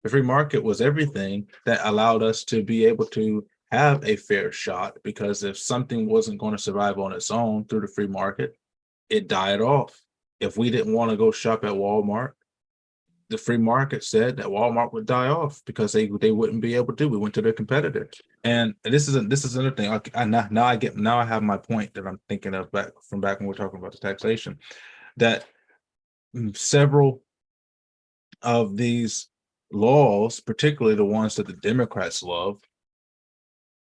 The free market was everything that allowed us to be able to have a fair shot, because if something wasn't going to survive on its own through the free market, it died off. If we didn't want to go shop at Walmart, the free market said that Walmart would die off because they wouldn't be able to. We went to their competitor. And this is another thing. Now I have my point that I'm thinking of back when we we're talking about the taxation, that several of these laws, particularly the ones that the Democrats love,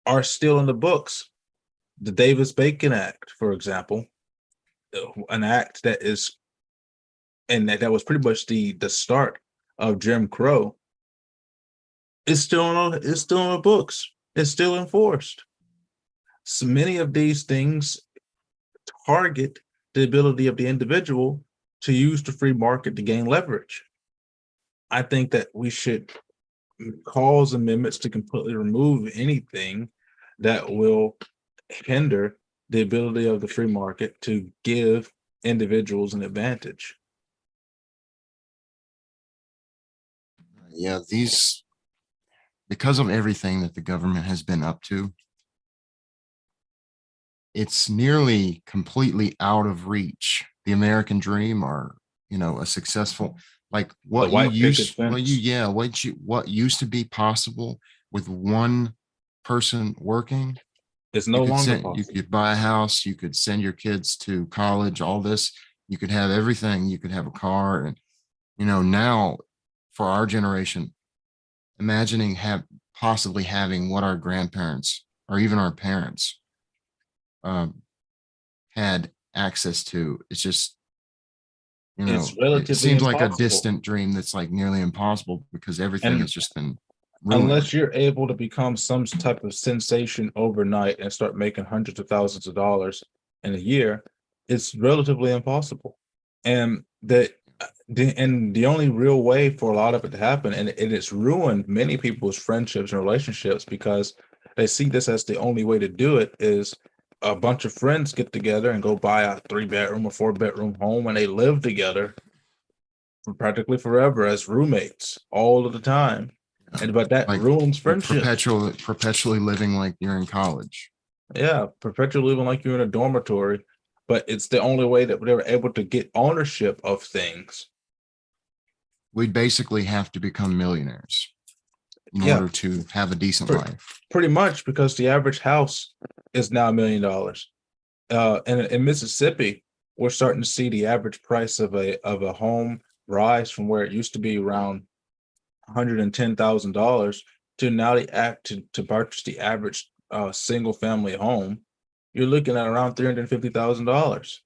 are still in the books. The Davis-Bacon Act, for example, an act that is, and that was pretty much the start of Jim Crow, is still in the books. It's still enforced. So many of these things target the ability of the individual to use the free market to gain leverage. I think that we should cause amendments to completely remove anything that will hinder the ability of the free market to give individuals an advantage. Yeah, these because of everything that the government has been up to, it's nearly completely out of reach. The American dream, or a successful, like The white picket fence what used to be possible with one person working. is You no could longer send, you possible. could buy a house, you could send your kids to college, all this, you could have everything, you could have a car. And now for our generation, imagining possibly having what our grandparents or even our parents um, had access to. It's just, It's it relatively seems like a impossible. distant dream that's like nearly impossible because everything And has just been ruined. unless you're able to become some type of sensation overnight and start making hundreds of thousands of dollars in a year, it's relatively impossible. And the only real way for a lot of it to happen, and it's ruined many people's friendships and relationships because they see this as the only way to do it, is a bunch of friends get together and go buy a 3 bedroom or 4 bedroom home, and they live together for practically forever as roommates all of the time. but that Like ruins friendships. perpetually living like you're in college. Yeah, perpetually living like you're in a dormitory, but it's the only way that they're able to get ownership of things. We'd basically have to become millionaires in Yeah, order to have a decent pretty, life. pretty much because the average house is now $1 million. And in Mississippi, we're starting to see the average price of a home rise from where it used to be around $110,000 to now the act to purchase the average single family home, you're looking at around $350,000.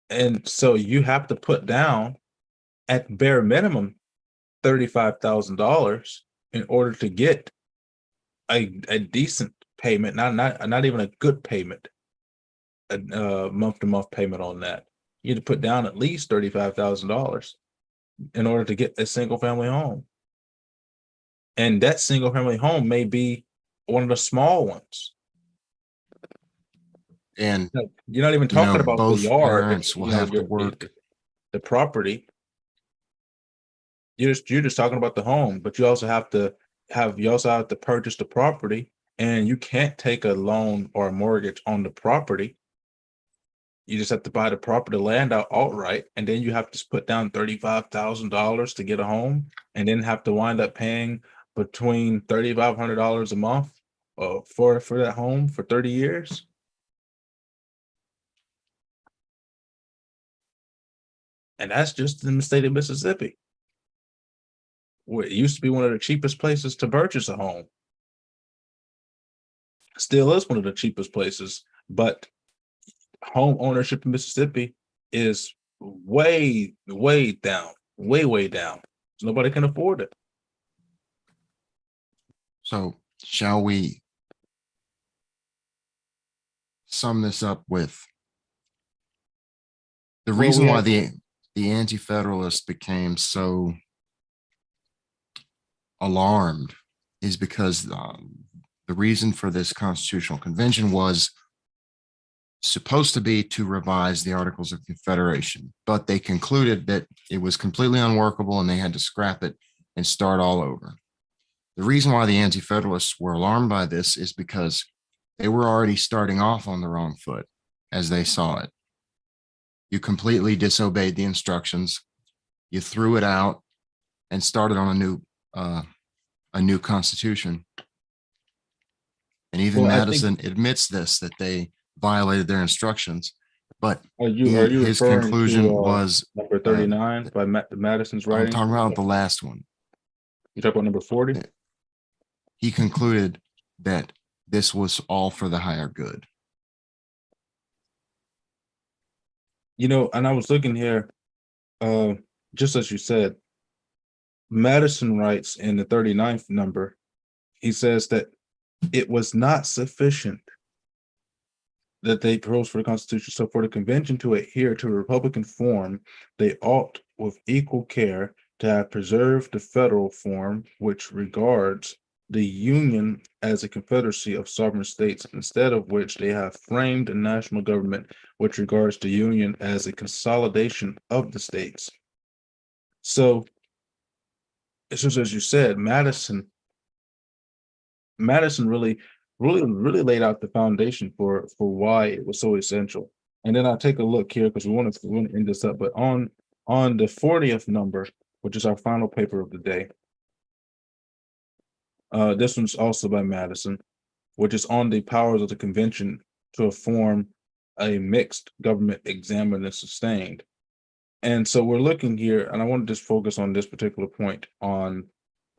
And so you have to put down at bare minimum $35,000 in order to get a decent payment, not even a good payment, a month to month payment on that. You had to put down at least $35,000 in order to get a single family home. And that single family home may be one of the small ones. And, You're not even talking about the both yard, parents will have to work. the property. You're just talking about the home, but you also have to purchase the property, and you can't take a loan or a mortgage on the property. You just have to buy the property, land out outright, and then you have to put down $35,000 to get a home, and then have to wind up paying between $3,500 a month for that home for 30 years. And that's just in the state of Mississippi, where it used to be one of the cheapest places to purchase a home. Still is one of the cheapest places, but home ownership in Mississippi is way, way down, way down. So nobody can afford it. So shall we sum this up with the reason why the anti-federalists became so alarmed is because the reason for this constitutional convention was supposed to be to revise the Articles of Confederation, but they concluded that it was completely unworkable and they had to scrap it and start all over. The reason why the anti-federalists were alarmed by this is because they were already starting off on the wrong foot as they saw it. You completely disobeyed the instructions. You threw it out and started on a new constitution. And even Madison admits this, that they violated their instructions. But his conclusion was number 39 by Madison's writing. I'm talking about the last one. You talk about number 40? He concluded that this was all for the higher good. And I was looking here, just as you said, Madison writes in the 39th number, he says that it was not sufficient that they proposed for the Constitution. So for the convention to adhere to a Republican form, they ought with equal care to have preserved the federal form, which regards the Union as a confederacy of sovereign states, instead of which they have framed a national government which regards the Union as a consolidation of the states. So, just as you said, Madison really laid out the foundation for why it was so essential. And then I'll take a look here because we want to end this up. But on the 40th number, which is our final paper of the day, this one's also by Madison, which is on the powers of the convention to form a mixed government examined and sustained. And so we're looking here, and I want to just focus on this particular point on,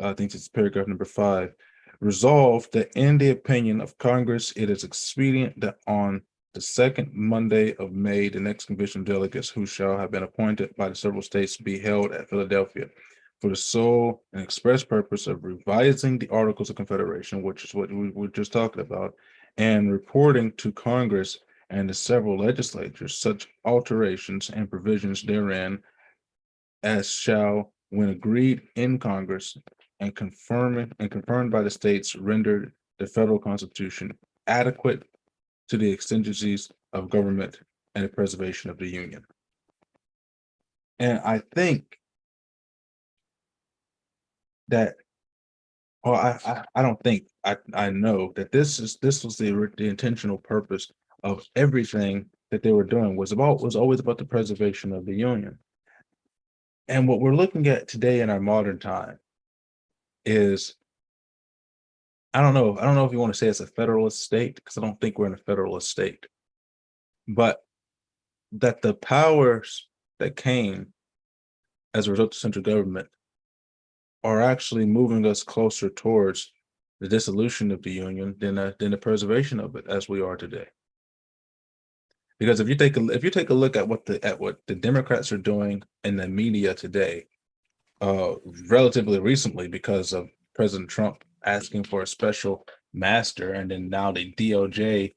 I think it's paragraph number 5. Resolved that in the opinion of Congress, it is expedient that on the second Monday of May, the next convention of delegates who shall have been appointed by the several states be held at Philadelphia for the sole and express purpose of revising the Articles of Confederation, which is what we were just talking about, and reporting to Congress and the several legislatures such alterations and provisions therein as shall, when agreed in Congress and confirmed by the states, rendered the federal constitution adequate to the exigencies of government and the preservation of the Union. And I think that Oh, I don't think I know that this was the intentional purpose of everything that they were doing was always about the preservation of the Union. And what we're looking at today in our modern time is I don't know if you want to say it's a federalist state, because I don't think we're in a federalist state, but that the powers that came as a result of central government are actually moving us closer towards the dissolution of the Union than the preservation of it as we are today. Because if you take a look at what the Democrats are doing in the media today, uh, relatively recently, because of President Trump asking for a special master, and then now the DOJ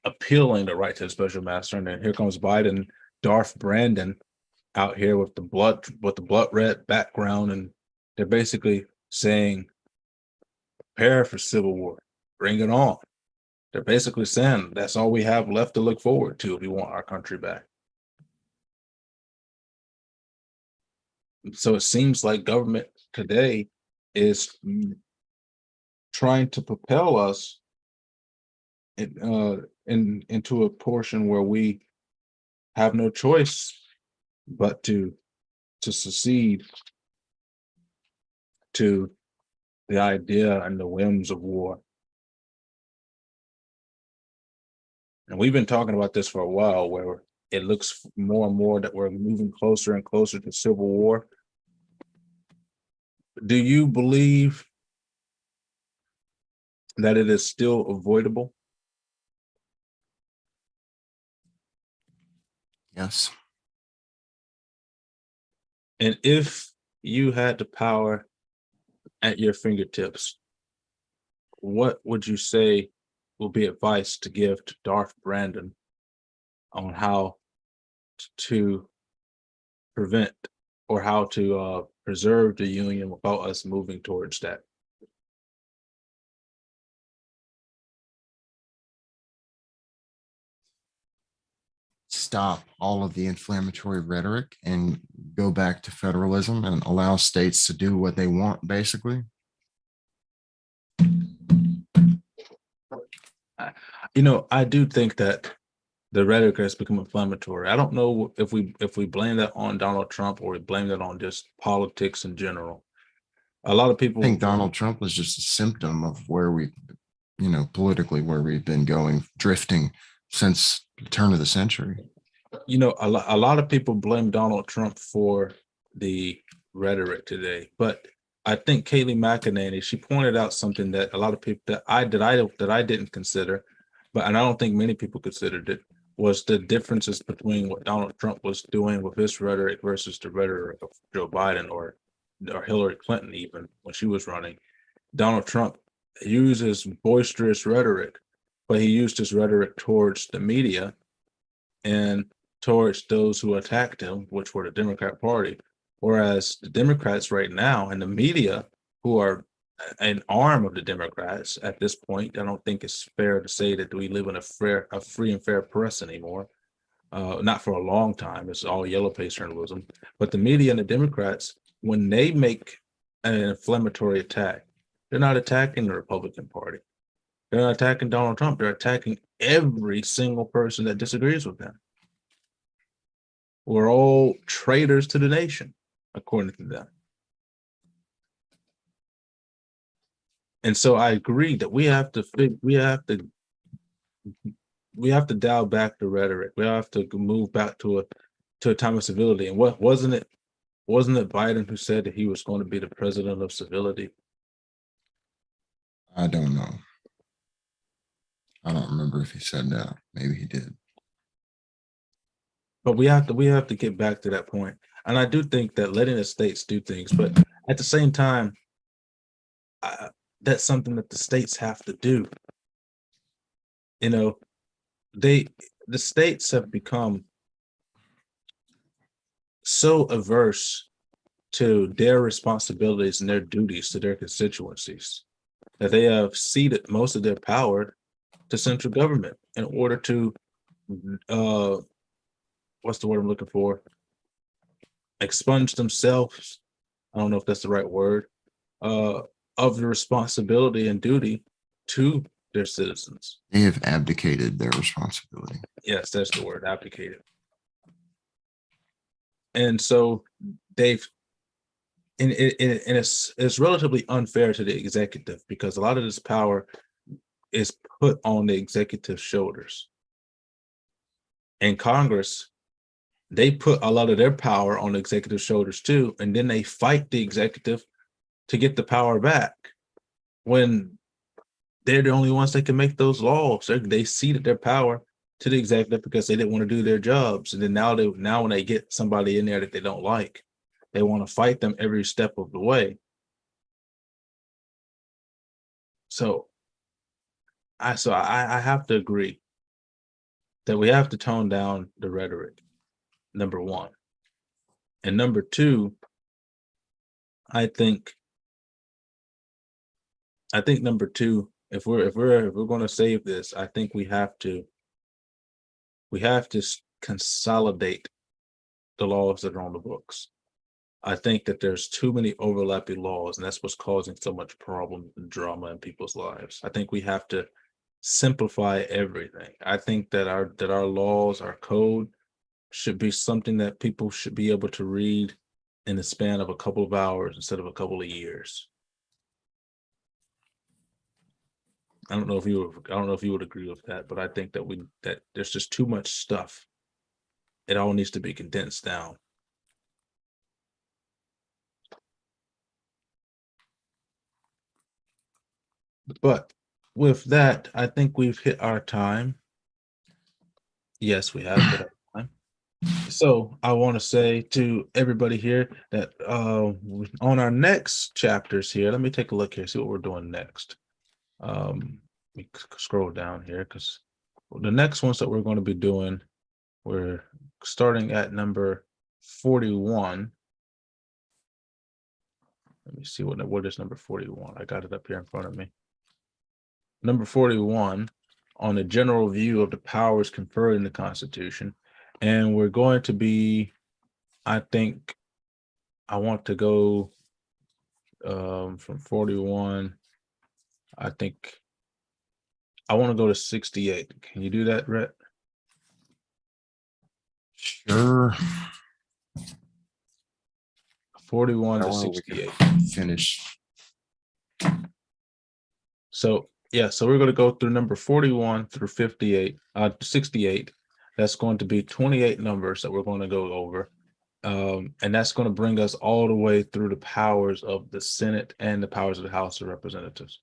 appealing the right to a special master, and then here comes Biden, Darth Brandon out here with the blood red background, and they're basically saying, prepare for civil war, bring it on. They're basically saying that's all we have left to look forward to if we want our country back. So it seems like government today is trying to propel us into a portion where we have no choice but to secede to the idea and the whims of war. And we've been talking about this for a while, where it looks more and more that we're moving closer and closer to civil war. Do you believe that it is still avoidable? Yes. And if you had the power at your fingertips, what would you say will be advice to give to Darth Brandon on how to prevent or how to preserve the Union without us moving towards that? Stop all of the inflammatory rhetoric and go back to federalism and allow states to do what they want, basically. I do think that the rhetoric has become inflammatory. I don't know if we blame that on Donald Trump or we blame that on just politics in general. A lot of I people think Donald Trump was just a symptom of where we, politically, where we've been going, drifting since the turn of the century. a lot of people blame Donald Trump for the rhetoric today, but I think Kayleigh McEnany, she pointed out something that a lot of people that I didn't consider, and I don't think many people considered it, was the differences between what Donald Trump was doing with his rhetoric versus the rhetoric of Joe Biden or Hillary Clinton, even when she was running. Donald Trump uses boisterous rhetoric, but he used his rhetoric towards the media and towards those who attacked him, which were the Democrat Party. Whereas the Democrats right now and the media, who are an arm of the Democrats at this point, I don't think it's fair to say that we live in a free and fair press anymore. Not for a long time. It's all yellow page journalism. But the media and the Democrats, when they make an inflammatory attack, they're not attacking the Republican Party. They're not attacking Donald Trump. They're attacking every single person that disagrees with them. We're all traitors to the nation, according to them. And so I agree that we have to dial back the rhetoric. We have to move back to a time of civility. And what wasn't it Biden who said that he was going to be the president of civility? I don't know. I don't remember if he said that. Maybe he did. But we have to get back to that point. And I do think that letting the states do things, but at the same time, that's something that the states have to do. You know, the states have become so averse to their responsibilities and their duties to their constituencies that they have ceded most of their power to central government in order to what's the word I'm looking for? Expunge themselves. I don't know if that's the right word. of the responsibility and duty to their citizens. They have abdicated their responsibility. Yes, that's the word, abdicated. And so they've, and it's relatively unfair to the executive because a lot of this power is put on the executive's shoulders. And Congress, they put a lot of their power on the executive's shoulders too, and then they fight the executive to get the power back when they're the only ones that can make those laws. They ceded their power to the executive because they didn't want to do their jobs. And then now when they get somebody in there that they don't like, they want to fight them every step of the way. So I have to agree that we have to tone down the rhetoric, number one. And number two, I think number two, if we're going to save this, I think we have to consolidate the laws that are on the books. I think that there's too many overlapping laws, and that's what's causing so much problem and drama in people's lives. I think we have to simplify everything. I think that our laws, our code should be something that people should be able to read in the span of a couple of hours instead of a couple of years. I don't know if you would agree with that, but I think that there's just too much stuff. It all needs to be condensed down. But with that, I think we've hit our time. Yes, we have hit our time. So I want to say to everybody here that on our next chapters here, let me take a look here, see what we're doing next. Let me scroll down here because the next ones that we're going to be doing, we're starting at number 41. Let me see what is number 41. I got it up here in front of me. Number 41 on the general view of the powers conferred in the Constitution. And we're going to be, I think, I want to go from 41. I think I want to go to 68. Can you do that, Rhett? Sure. 41 to 68. Finish. So yeah, so we're going to go through number 41 through 68. That's going to be 28 numbers that we're going to go over. And that's going to bring us all the way through the powers of the Senate and the powers of the House of Representatives.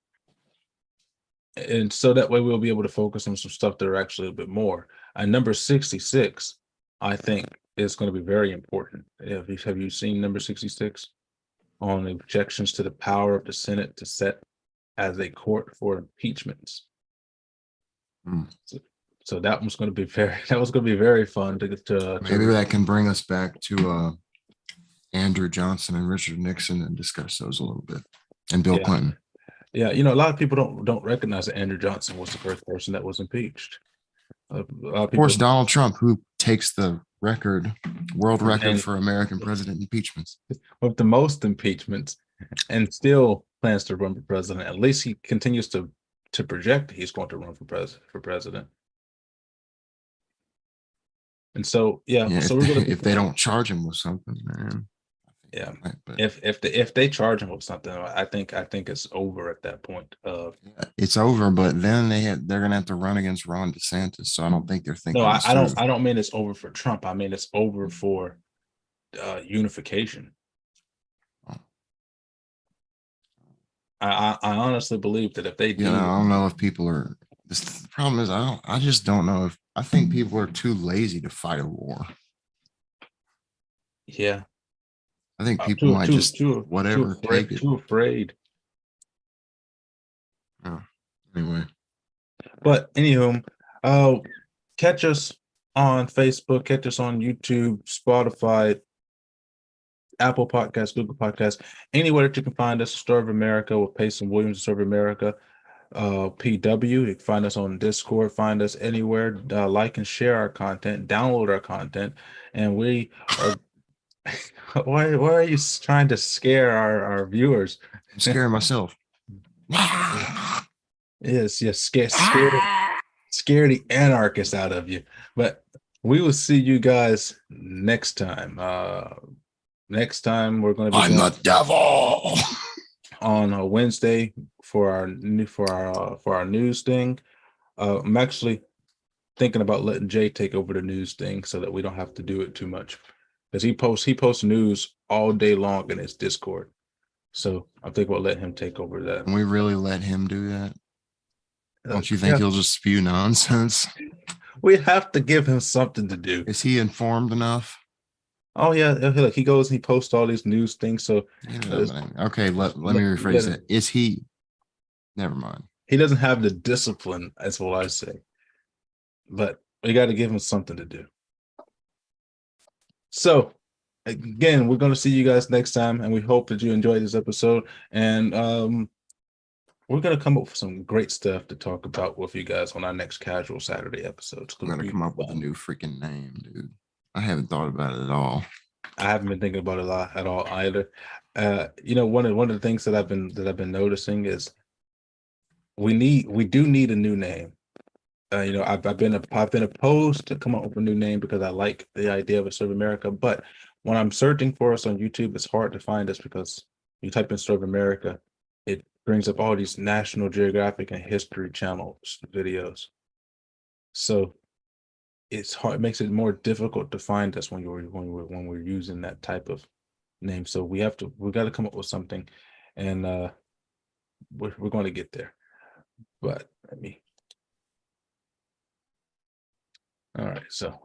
And so that way we'll be able to focus on some stuff that are actually a bit more. And number 66, I think, is going to be very important. Have you seen number 66 on objections to the power of the Senate to set as a court for impeachments? So that was going to be very fun to maybe that can bring us back to Andrew Johnson and Richard Nixon and discuss those a little bit, and Bill Clinton. Yeah, a lot of people don't recognize that Andrew Johnson was the first person that was impeached. Of course, Donald Trump, who takes the world record for American president impeachments, with the most impeachments, and still plans to run for president. At least he continues to project he's going to run for president. And so so we're going to, if they don't charge him with something, man. Yeah, if they charge him with something, I think it's over at that point. It's over, but then they're gonna have to run against Ron DeSantis. So I don't think they're thinking. No, I don't mean it's over for Trump. I mean it's over for unification. I honestly believe that if they do, I don't know if people are. The problem is I just don't know I think people are too lazy to fight a war. Yeah. I think people might just whatever take it. Too afraid. Oh, anyway. But anywho, catch us on Facebook, catch us on YouTube, Spotify, Apple Podcasts, Google Podcasts, anywhere that you can find us. Story of America with Pace and Williams, Story of America. PW, you can find us on Discord, find us anywhere, like and share our content, download our content, and we are. Why are you trying to scare our viewers? I'm scaring myself. Yes, yes, scare the anarchists out of you. But we will see you guys next time. Next time we're going to be I'm going the devil. on a Wednesday for our news thing. I'm actually thinking about letting Jay take over the news thing so that we don't have to do it too much because he posts news all day long in his Discord. So I'm thinking about letting him take over that. Can we really let him do that? Don't you think Yeah, he'll just spew nonsense? we have to give him something to do. Is he informed enough? Oh yeah, look, he goes and he posts all these news things. So Okay, let me rephrase it. Is he? Never mind. he doesn't have the discipline, that's what I say. But we got to give him something to do. So again, we're going to see you guys next time, and we hope that you enjoyed this episode. And we're going to come up with some great stuff to talk about with you guys on our next casual Saturday episodes. I'm gonna come up with a new freaking name, dude. I haven't thought about it at all. I haven't been thinking about it a lot at all either. One of the things that I've been noticing is we do need a new name. I've been opposed to come up with a new name because I like the idea of a Serve America, but when I'm searching for us on YouTube, it's hard to find us because you type in Serve America, it brings up all these National Geographic and History Channels videos. So it's hard, it makes it more difficult to find us when we're using that type of name. So we got to come up with something, and we're going to get there. But all right, so